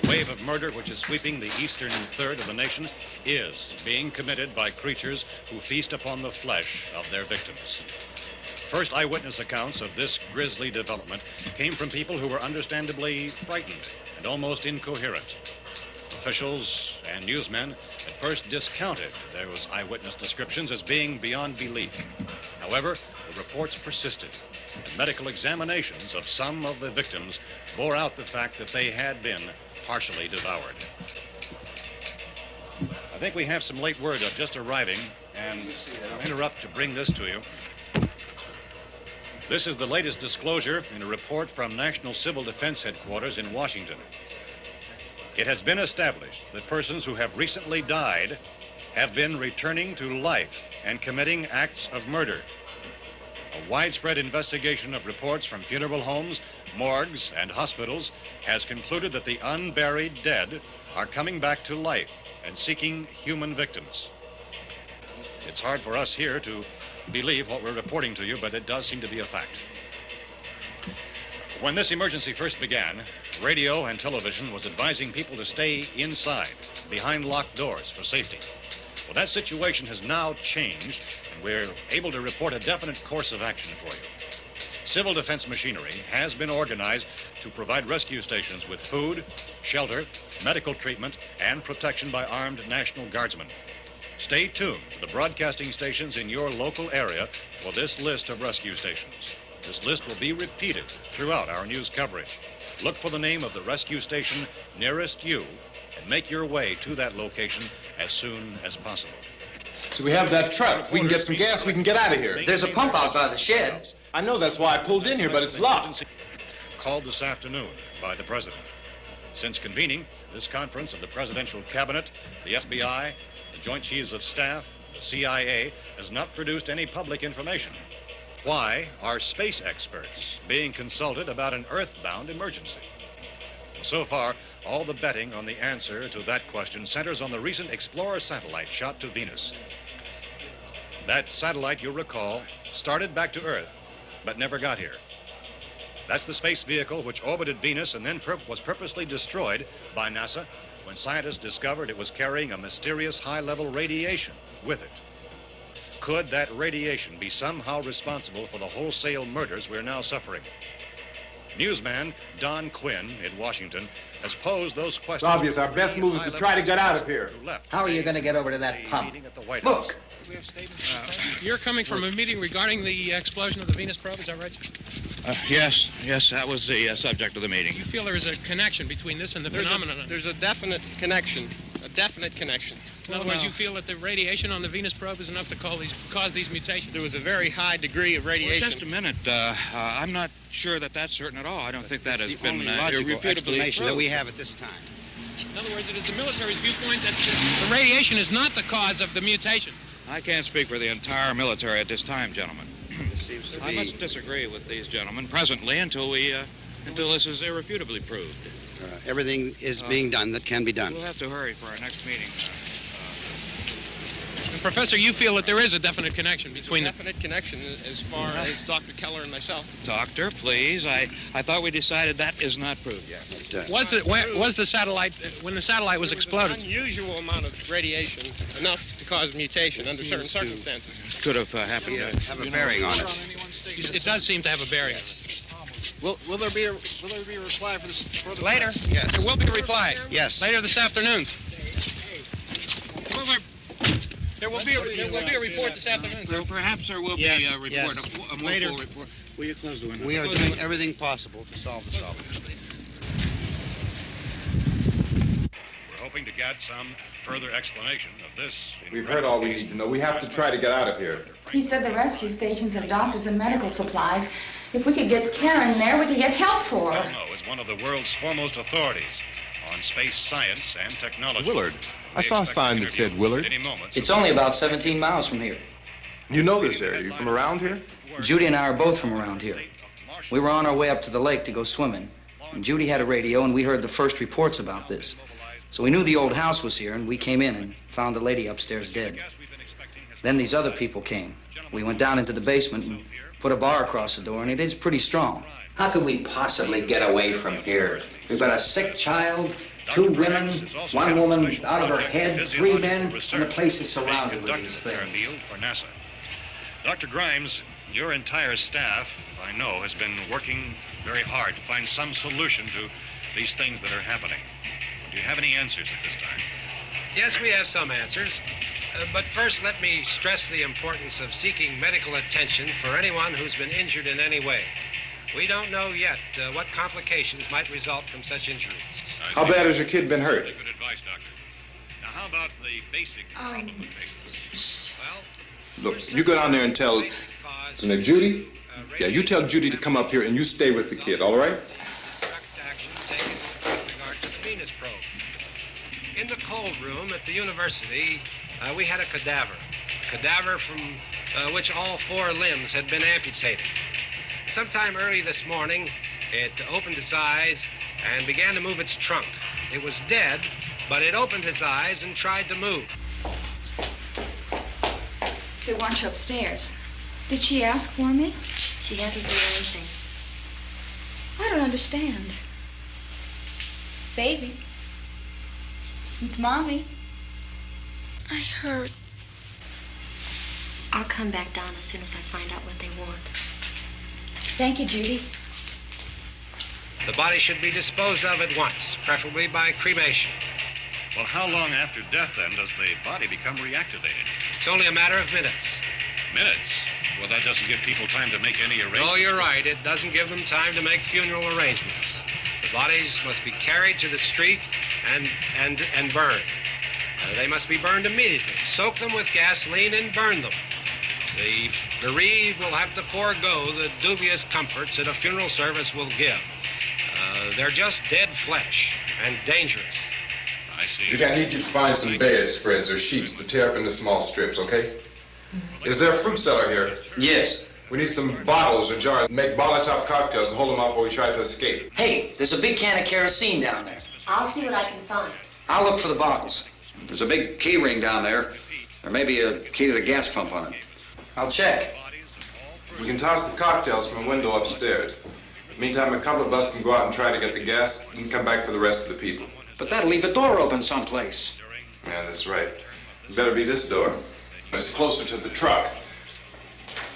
The wave of murder which is sweeping the eastern third of the nation is being committed by creatures who feast upon the flesh of their victims. First eyewitness accounts of this grisly development came from people who were understandably frightened and almost incoherent. Officials and newsmen at first discounted those eyewitness descriptions as being beyond belief. However, the reports persisted. The medical examinations of some of the victims bore out the fact that they had been partially devoured. I think we have some late word just arriving, and I'll interrupt to bring this to you. This is the latest disclosure in a report from National Civil Defense Headquarters in Washington. It has been established that persons who have recently died have been returning to life and committing acts of murder. A widespread investigation of reports from funeral homes, morgues, and hospitals has concluded that the unburied dead are coming back to life and seeking human victims. It's hard for us here to believe what we're reporting to you, but it does seem to be a fact. When this emergency first began, radio and television was advising people to stay inside, behind locked doors for safety. Well, that situation has now changed, and we're able to report a definite course of action for you. Civil defense machinery has been organized to provide rescue stations with food, shelter, medical treatment, and protection by armed National Guardsmen. Stay tuned to the broadcasting stations in your local area for this list of rescue stations. This list will be repeated throughout our news coverage. Look for the name of the rescue station nearest you and make your way to that location as soon as possible. So we have that truck. If we can get some gas, we can get out of here. There's a pump out by the shed. I know, that's why I pulled in here, but it's locked. Called this afternoon by the President. Since convening this conference of the Presidential Cabinet, the FBI, the Joint Chiefs of Staff, the CIA has not produced any public information. Why are space experts being consulted about an earthbound emergency? So far, all the betting on the answer to that question centers on the recent Explorer satellite shot to Venus. That satellite, you'll recall, started back to Earth, but never got here. That's the space vehicle which orbited Venus and then was purposely destroyed by NASA when scientists discovered it was carrying a mysterious high-level radiation with it. Could that radiation be somehow responsible for the wholesale murders we're now suffering? Newsman Don Quinn in Washington has posed those questions. It's obvious our best move is to try to get out of here. How are you going to get over to that pump? Look! You're coming from a meeting regarding the explosion of the Venus probe, is that right? Yes, that was the subject of the meeting. You feel there is a connection between this and the phenomenon? There's a definite connection. In other words, you feel that the radiation on the Venus probe is enough to cause these mutations? There was a very high degree of radiation. Well, just a minute. I'm not sure that that's certain at all. I don't think that has been logical irrefutably explanation proved. that we have at this time. In other words, it is the military's viewpoint that the radiation is not the cause of the mutation. I can't speak for the entire military at this time, gentlemen. This seems to I be... must disagree with these gentlemen presently until this is irrefutably proved. everything is being done that can be done. We'll have to hurry for our next meeting. Professor, you feel that there is a definite connection between the... definite connection as far as Dr. Keller and myself. Doctor, please. I thought we decided that is not proved yet. Was the satellite, when the satellite was exploded? An unusual amount of radiation, enough to cause mutation under certain circumstances. Could have happened. Have a bearing on it. It does seem to have a bearing. Will there be a reply for this? Later? Yes. There will be a reply. Yes. Later this afternoon. There will be a report this afternoon, sir. Well, perhaps there will be a report, yes. a more Later. full report. Will you close the window? We are doing everything possible to solve the problem. We're hoping to get some further explanation of this. We've heard all we need to know. We have to try to get out of here. He said the rescue stations have doctors and medical supplies. If we could get care in there, we could get help for her. Romero is one of the world's foremost authorities on space science and technology. Willard. I saw a sign that said Willard. It's only about 17 miles from here. You know this area. You from around here? Judy and I are both from around here. We were on our way up to the lake to go swimming, and Judy had a radio, and we heard the first reports about this. So we knew the old house was here, and we came in and found the lady upstairs dead. Then these other people came. We went down into the basement and put a bar across the door, and it is pretty strong. How could we possibly get away from here? We've got a sick child, 2 women, 1 woman out of her head, 3 men, and the place is surrounded with these things. For NASA. Dr. Grimes, your entire staff, I know, has been working very hard to find some solution to these things that are happening. Do you have any answers at this time? Yes, we have some answers. But first, let me stress the importance of seeking medical attention for anyone who's been injured in any way. We don't know yet what complications might result from such injuries. How bad has your kid been hurt? Good advice, Doctor. Now, how about the basic patients? Look, you go down there and tell... Judy? Yeah, you tell Judy to come up here and you stay with the kid, all right? In the cold room at the university, we had a cadaver from which all 4 limbs had been amputated. Sometime early this morning, it opened its eyes and began to move its trunk. It was dead, but it opened its eyes and tried to move. They want you upstairs. Did she ask for me? She hasn't said anything. I don't understand. Baby. It's Mommy. I heard. I'll come back down as soon as I find out what they want. Thank you, Judy. The body should be disposed of at once, preferably by cremation. Well, how long after death, then, does the body become reactivated? It's only a matter of minutes. Minutes? Well, that doesn't give people time to make any arrangements. Oh, you're right. It doesn't give them time to make funeral arrangements. The bodies must be carried to the street and burned. They must be burned immediately. Soak them with gasoline and burn them. The bereaved will have to forego the dubious comforts that a funeral service will give. They're just dead flesh and dangerous. I see. Judy, I need you to find some bedspreads or sheets to tear up into small strips, okay? Is there a fruit cellar here? Yes. We need some bottles or jars to make Molotov cocktails and hold them off while we try to escape. Hey, there's a big can of kerosene down there. I'll see what I can find. I'll look for the bottles. There's a big key ring down there. There may be a key to the gas pump on it. I'll check. We can toss the cocktails from a window upstairs. Meantime, a couple of us can go out and try to get the gas and come back for the rest of the people. But that'll leave a door open someplace. Yeah, that's right. It better be this door. It's closer to the truck.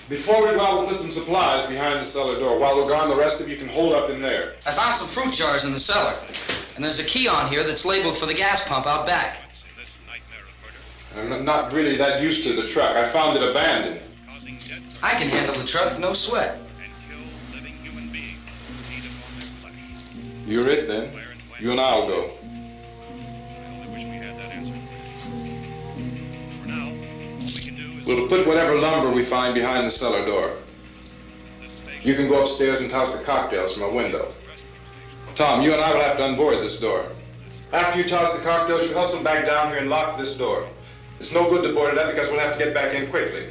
Before we go out, we'll put some supplies behind the cellar door. While we're gone, the rest of you can hold up in there. I found some fruit jars in the cellar. And there's a key on here that's labeled for the gas pump out back. I'm not really that used to the truck. I found it abandoned. I can handle the truck, no sweat. You're it, then. You and I'll go. We'll put whatever lumber we find behind the cellar door. You can go upstairs and toss the cocktails from a window. Tom, you and I will have to unboard this door. After you toss the cocktails, you hustle back down here and lock this door. It's no good to board it up because we'll have to get back in quickly.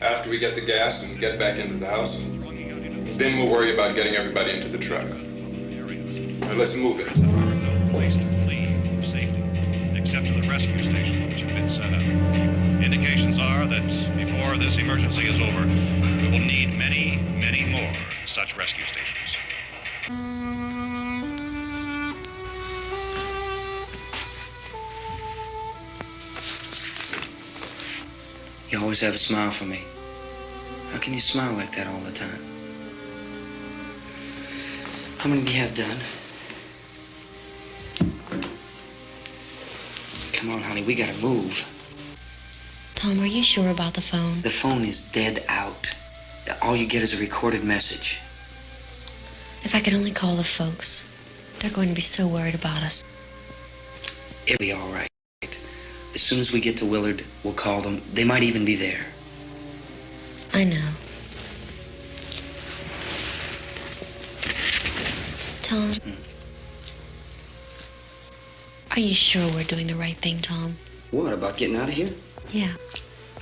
After we get the gas and get back into the house, then we'll worry about getting everybody into the truck. Now let's move it. There are no place to flee for safety, except to the rescue stations which have been set up. Indications are that before this emergency is over, we will need many, many more such rescue stations. You always have a smile for me. How can you smile like that all the time? How many do you have done? Come on, honey, we gotta move. Tom, are you sure about the phone? The phone is dead out. All you get is a recorded message. If I could only call the folks. They're going to be so worried about us. It'll be all right. As soon as we get to Willard, we'll call them. They might even be there. I know. Tom, are you sure we're doing the right thing, Tom? What, about getting out of here? Yeah.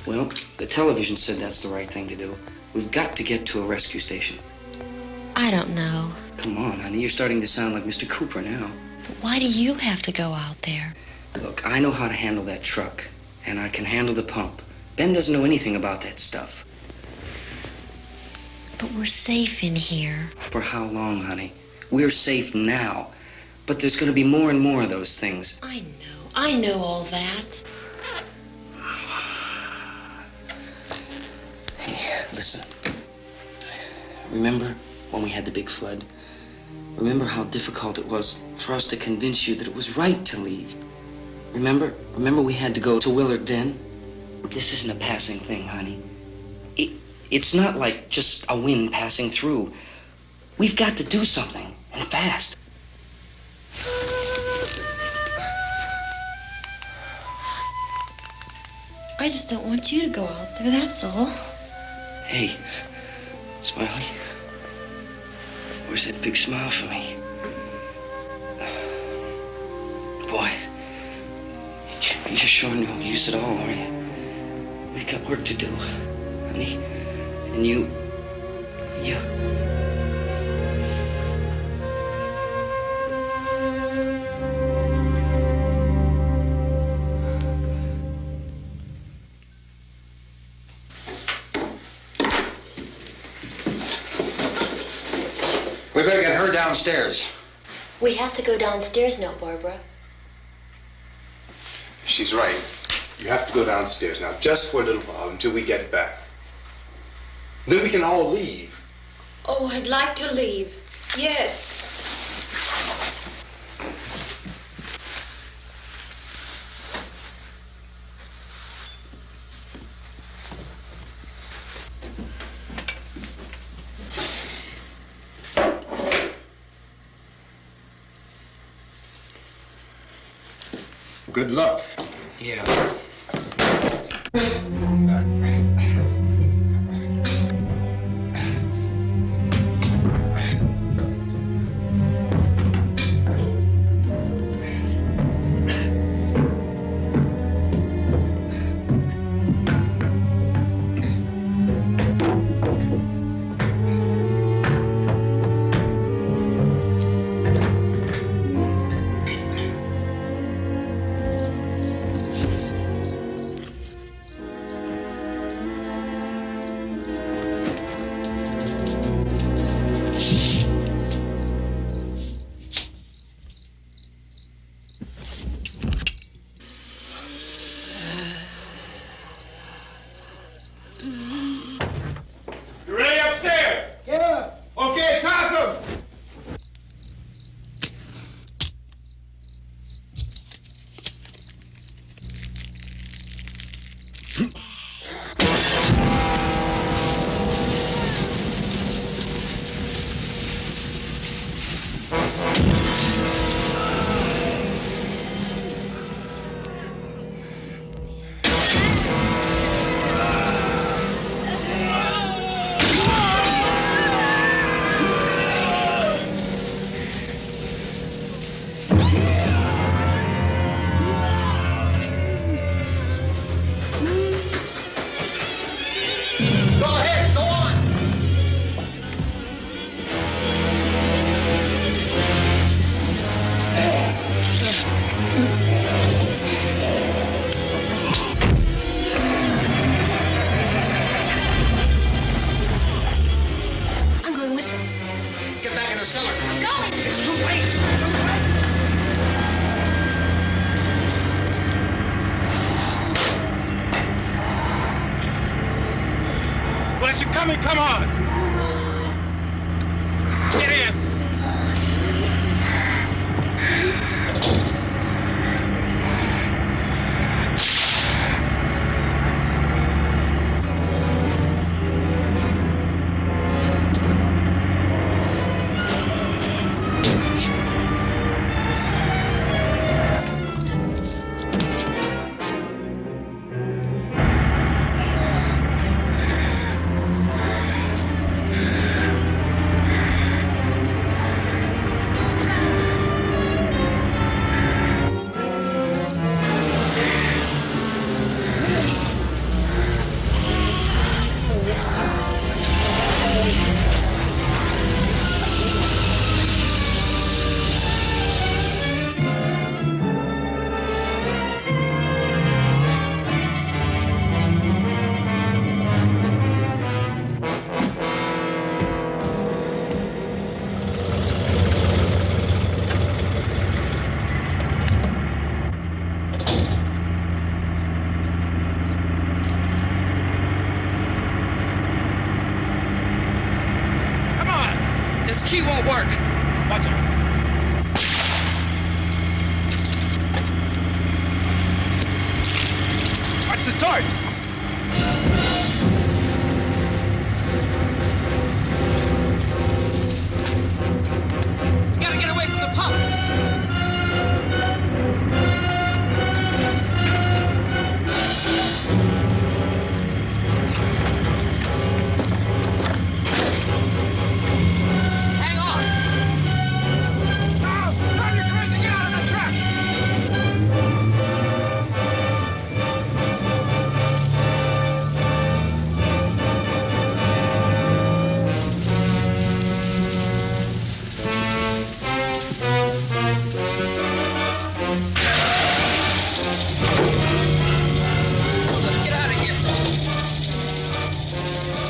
Well, the television said that's the right thing to do. We've got to get to a rescue station. I don't know. Come on, honey, you're starting to sound like Mr. Cooper now. But why do you have to go out there? Look, I know how to handle that truck, and I can handle the pump. Ben doesn't know anything about that stuff. But we're safe in here. For how long, honey? We're safe now, but there's going to be more and more of those things. I know all that. Hey, listen. Remember when we had the big flood? Remember how difficult it was for us to convince you that it was right to leave? Remember we had to go to Willard then? This isn't a passing thing, honey. It's not like just a wind passing through. We've got to do something, and fast. I just don't want you to go out there, that's all. Hey, Smiley. Where's that big smile for me? Boy, you're sure no use at all, are you? We've got work to do, honey. And you... We better get her downstairs. We have to go downstairs now, Barbara. She's right. You have to go downstairs now, just for a little while, until we get back. Then we can all leave. Oh, I'd like to leave. Yes. Good luck. Yeah. You ready upstairs? Yeah. Okay, toss them. I'm going with him. Get back in the cellar. I'm going. It's too late. It's too late. Well, as you're coming, come on. Get in. key won't work. Watch it. Watch the torch. We gotta get away from the pump. Hang on. Tom, drive your crazy, get out of the truck. Let's get out of here.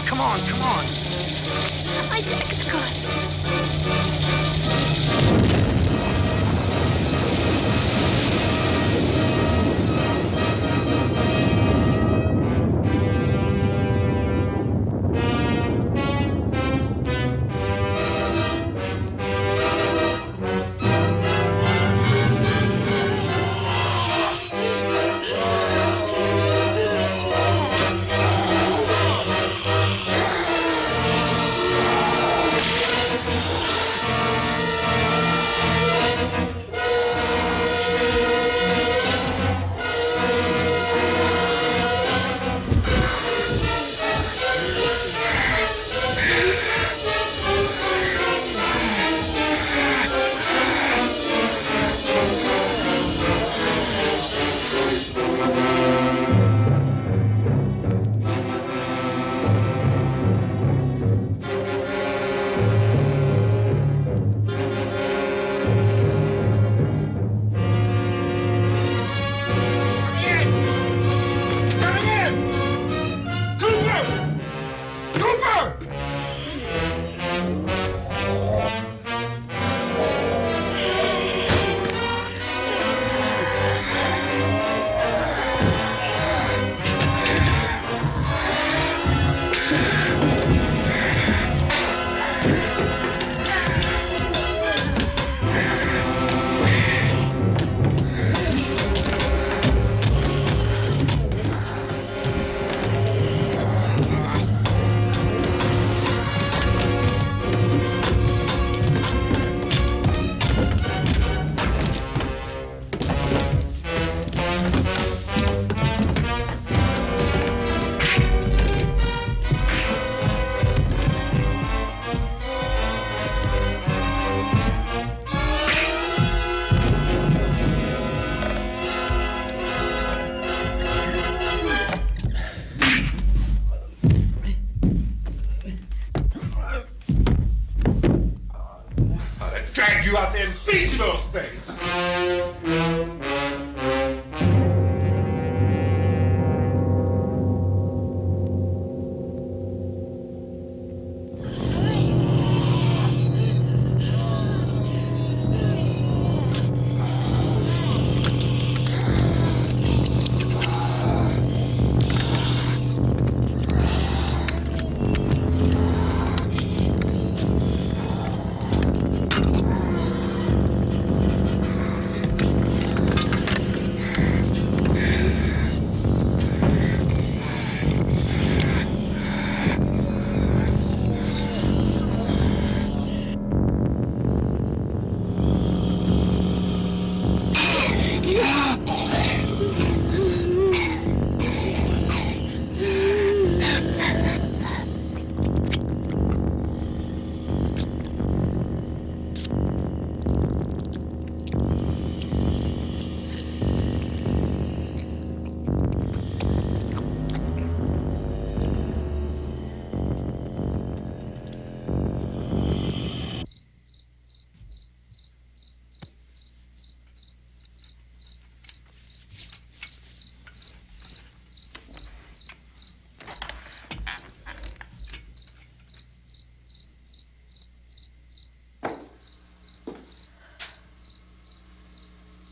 Come on, come on. My jacket's caught. Drag you out there and feed you those things.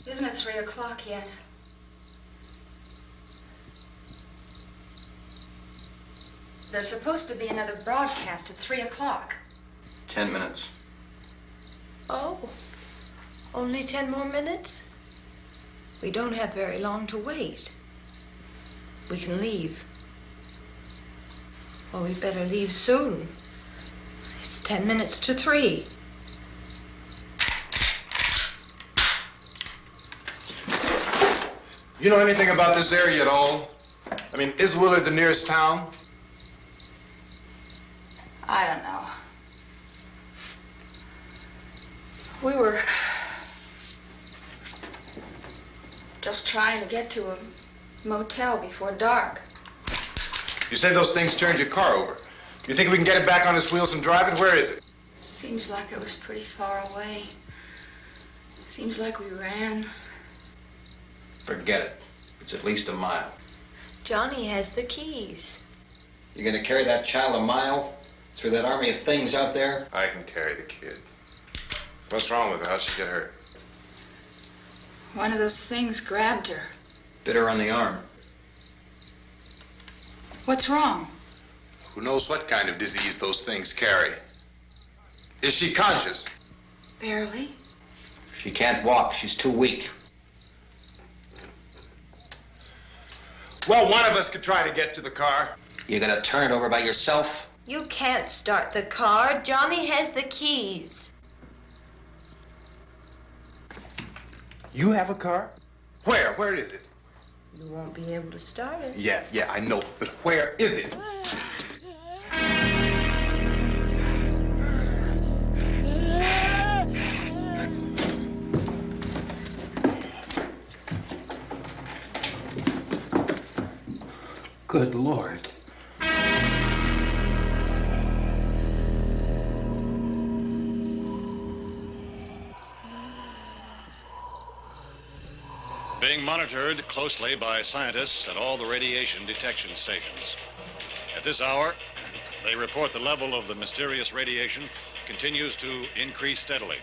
Isn't it 3 o'clock yet? There's supposed to be another broadcast at 3 o'clock. 10 minutes. Oh, only 10 more minutes? We don't have very long to wait. We can leave. Well, we'd better leave soon. It's 10 minutes to 3. You know anything about this area at all? I mean, is Willard the nearest town? I don't know. We were just trying to get to a motel before dark. You say those things turned your car over. You think we can get it back on its wheels and drive it? Where is it? Seems like it was pretty far away. Seems like we ran. Forget it. It's at least a mile. Johnny has the keys. You're gonna carry that child a mile through that army of things out there? I can carry the kid. What's wrong with her? How'd she get hurt? One of those things grabbed her. Bit her on the arm. What's wrong? Who knows what kind of disease those things carry? Is she conscious? Barely. She can't walk. She's too weak. Well, one of us could try to get to the car. You gonna turn it over by yourself? You can't start the car. Johnny has the keys. You have a car? Where? Where is it? You won't be able to start it. Yeah, I know. But where is it? Good Lord. Being monitored closely by scientists at all the radiation detection stations. At this hour, they report the level of the mysterious radiation continues to increase steadily.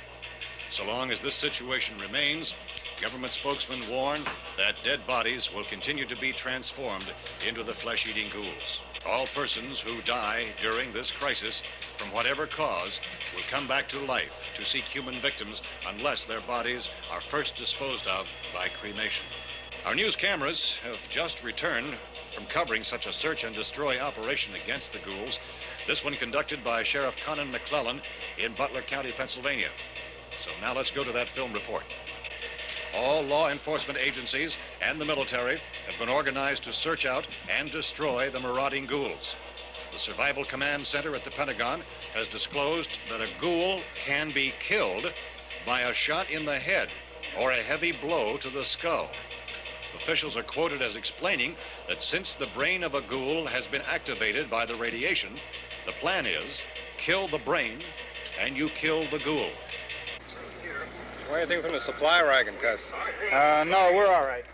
So long as this situation remains, government spokesmen warn that dead bodies will continue to be transformed into the flesh-eating ghouls. All persons who die during this crisis, from whatever cause, will come back to life to seek human victims unless their bodies are first disposed of by cremation. Our news cameras have just returned from covering such a search and destroy operation against the ghouls, this one conducted by Sheriff Conan McClellan in Butler County, Pennsylvania. So now let's go to that film report. All law enforcement agencies and the military have been organized to search out and destroy the marauding ghouls. The Survival Command Center at the Pentagon has disclosed that a ghoul can be killed by a shot in the head or a heavy blow to the skull. Officials are quoted as explaining that since the brain of a ghoul has been activated by the radiation, the plan is kill the brain and you kill the ghoul. Anything from the supply wagon, Cuss? No, we're all right.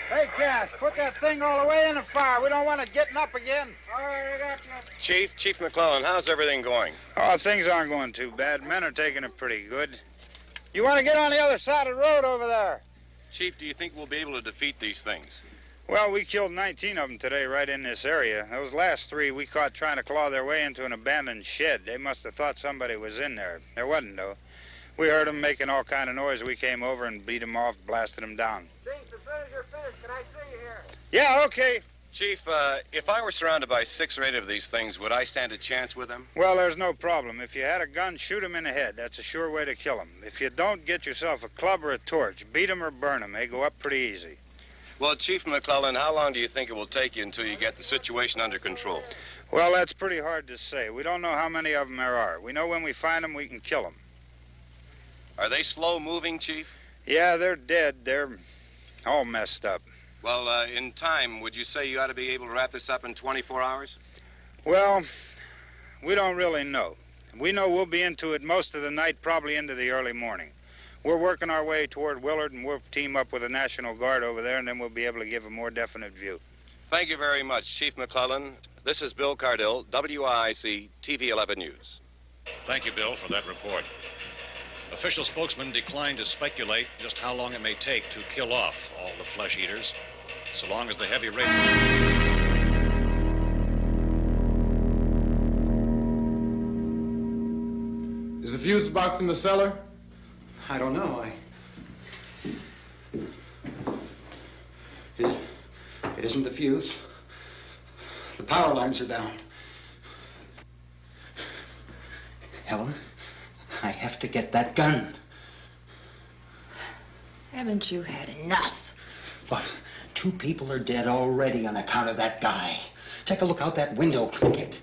Hey, Cass, put that thing all the way in the fire. We don't want it getting up again. All right, I got you. Chief McClellan, how's everything going? Oh, things aren't going too bad. Men are taking it pretty good. You want to get on the other side of the road over there? Chief, do you think we'll be able to defeat these things? Well, we killed 19 of them today right in this area. Those last 3 we caught trying to claw their way into an abandoned shed. They must have thought somebody was in there. There wasn't, though. We heard them making all kind of noise. We came over and beat them off, blasted them down. Chief, as soon as you're finished, can I see you here? Yeah, okay. Chief, if I were surrounded by 6 or 8 of these things, would I stand a chance with them? Well, there's no problem. If you had a gun, shoot them in the head. That's a sure way to kill them. If you don't, get yourself a club or a torch. Beat them or burn them. They go up pretty easy. Well, Chief McClellan, how long do you think it will take you until you get the situation under control? Well, that's pretty hard to say. We don't know how many of them there are. We know when we find them, we can kill them. Are they slow-moving, Chief? Yeah, they're dead. They're all messed up. Well, in time, would you say you ought to be able to wrap this up in 24 hours? Well, we don't really know. We know we'll be into it most of the night, probably into the early morning. We're working our way toward Willard, and we'll team up with the National Guard over there, and then we'll be able to give a more definite view. Thank you very much, Chief McClellan. This is Bill Cardill, WIC TV 11 News. Thank you, Bill, for that report. Official spokesman declined to speculate just how long it may take to kill off all the flesh eaters, so long as the heavy rain... Is the fuse box in the cellar? I don't know. It isn't the fuse. The power lines are down. Helen, I have to get that gun. Haven't you had enough? Look, 2 people are dead already on account of that guy. Take a look out that window. Get...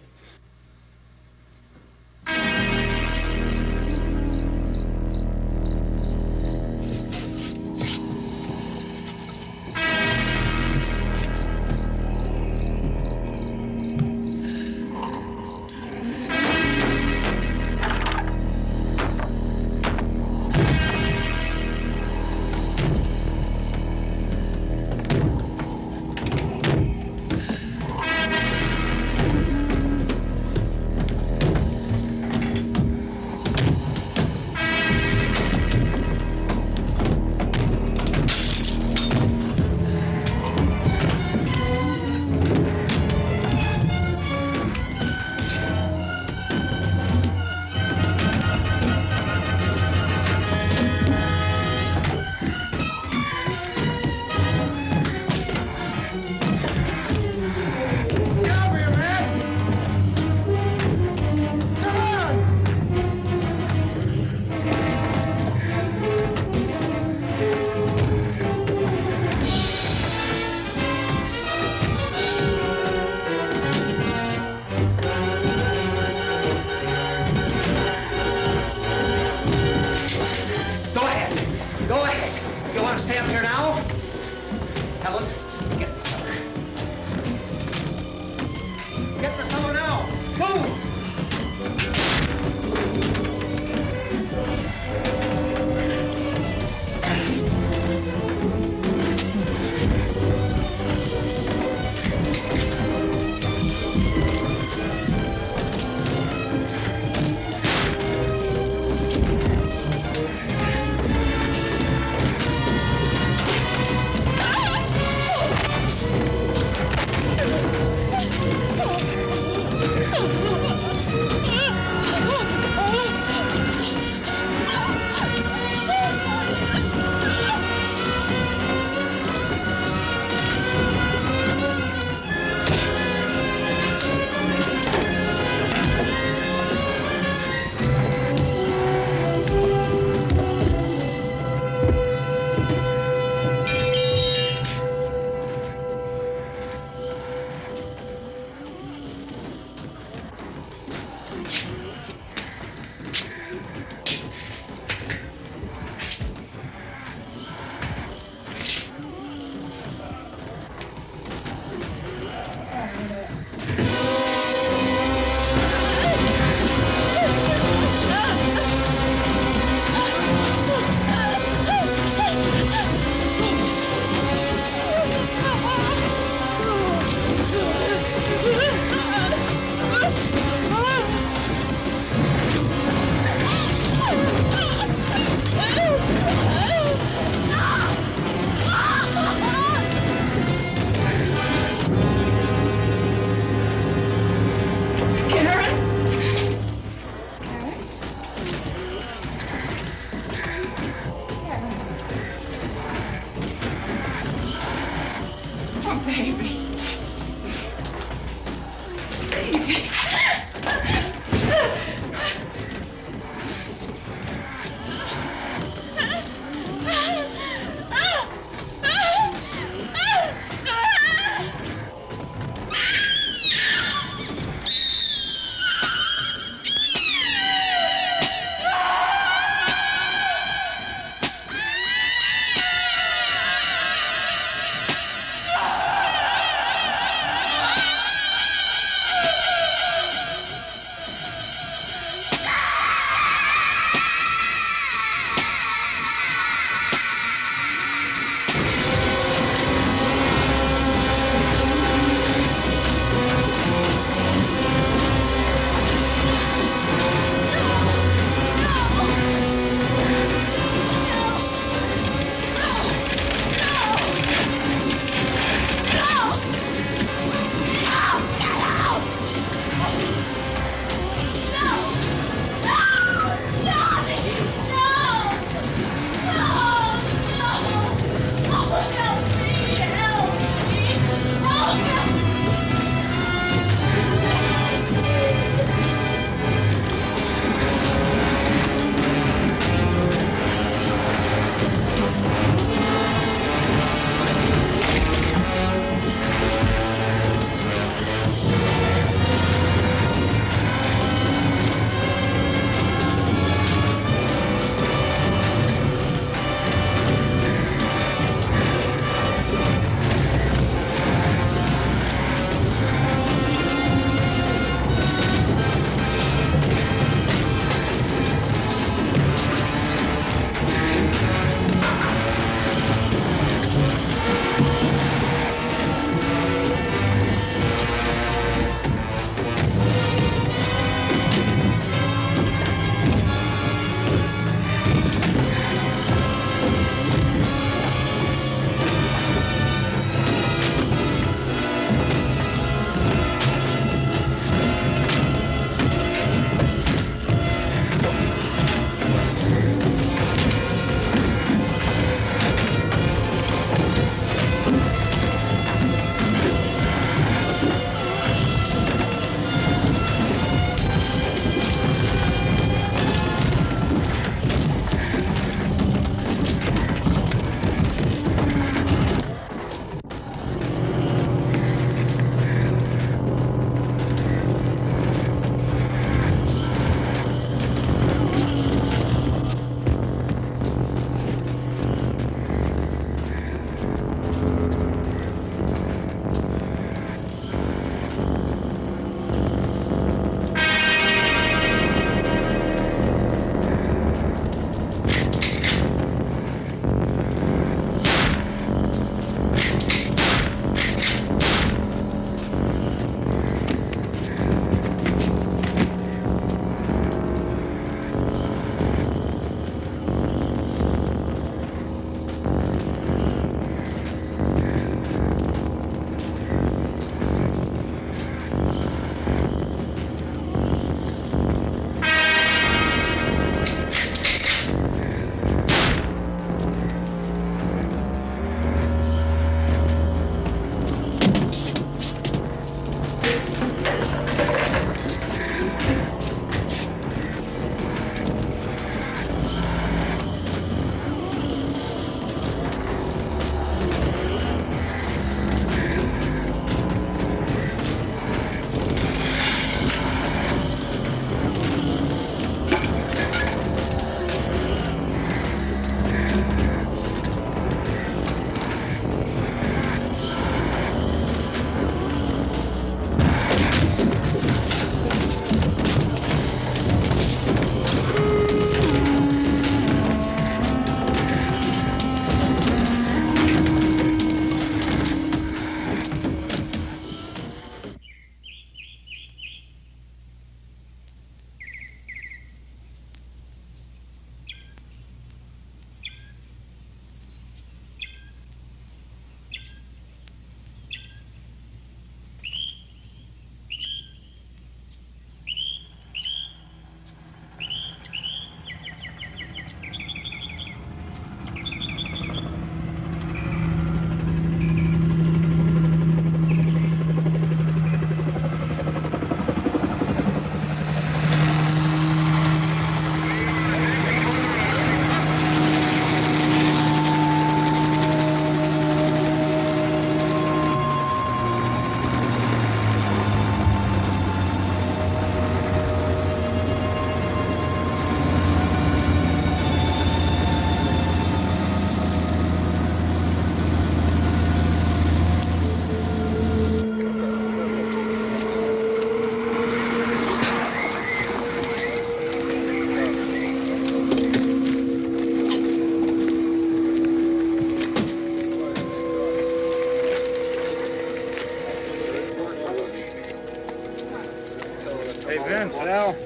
Vince, Al.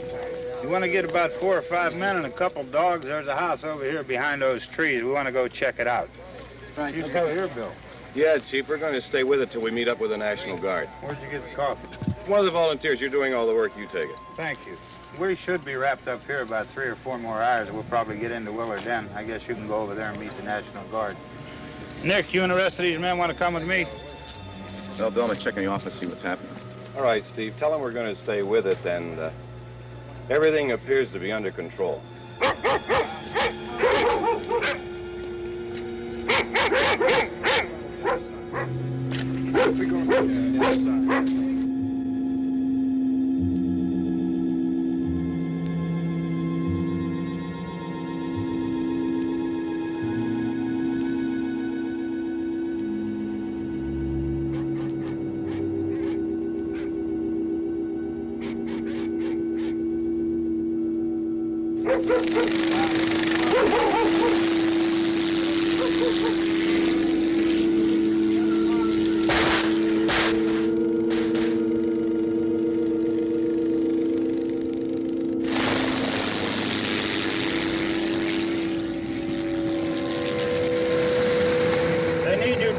You want to get about 4 or 5 men and a couple dogs? There's a house over here behind those trees. We want to go check it out. Right. You still here, Bill? Yeah, Chief, we're going to stay with it till we meet up with the National Guard. Where'd you get the coffee? One of the volunteers, you're doing all the work, you take it. Thank you. We should be wrapped up here about 3 or 4 more hours. We'll probably get into Willard then. I guess you can go over there and meet the National Guard. Nick, you and the rest of these men want to come with me? Well, Bill, I'm going to check in the office, see what's happening. All right, Steve, tell them we're going to stay with it, and everything appears to be under control.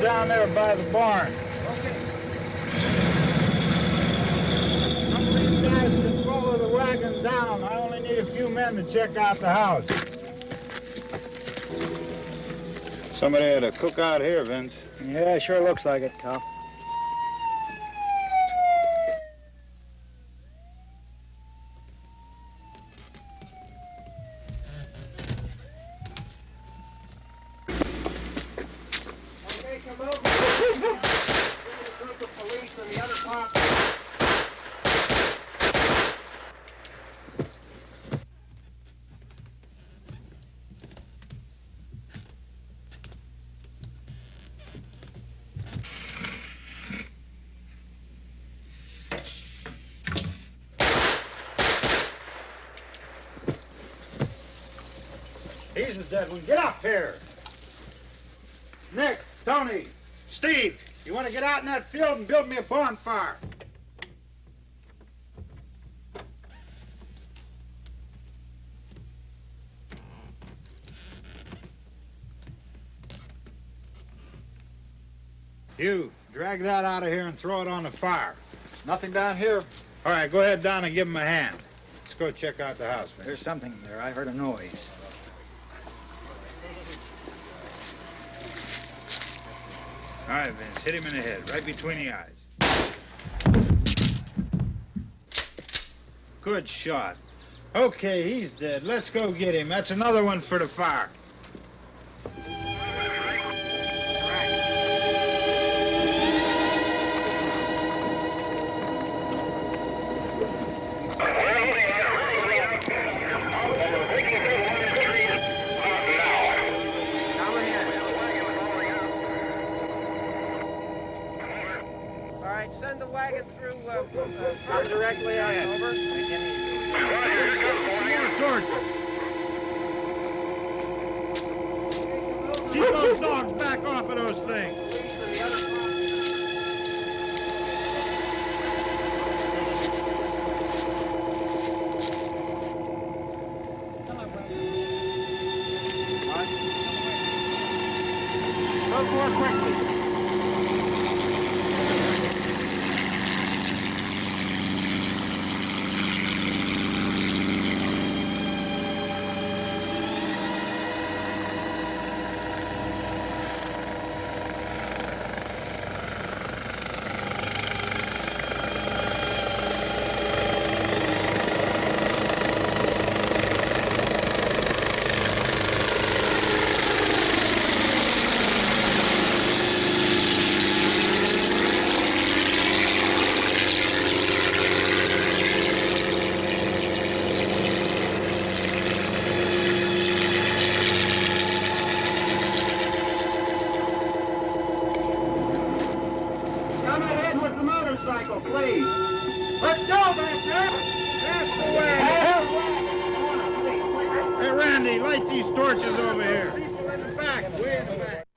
Down there by the barn. Okay. Some of these guys can follow the wagon down. I only need a few men to check out the house. Somebody had a cookout here, Vince. Yeah, sure looks like it, Cal. He's the dead one. Get up here. Nick, Tony, Steve, you want to get out in that field and build me a bonfire? You, drag that out of here and throw it on the fire. Nothing down here. All right, go ahead down and give him a hand. Let's go check out the house, man. There's something there. I heard a noise. All right, Vince, hit him in the head, right between the eyes. Good shot. Okay, he's dead. Let's go get him. That's another one for the fire. Send the wagon through directly out. Over. More torches. Keep those dogs back off of those things. Go more quickly. Please. Let's go back there. That's the way. Hey, Randy, light these torches over here. People in the back, way in the back.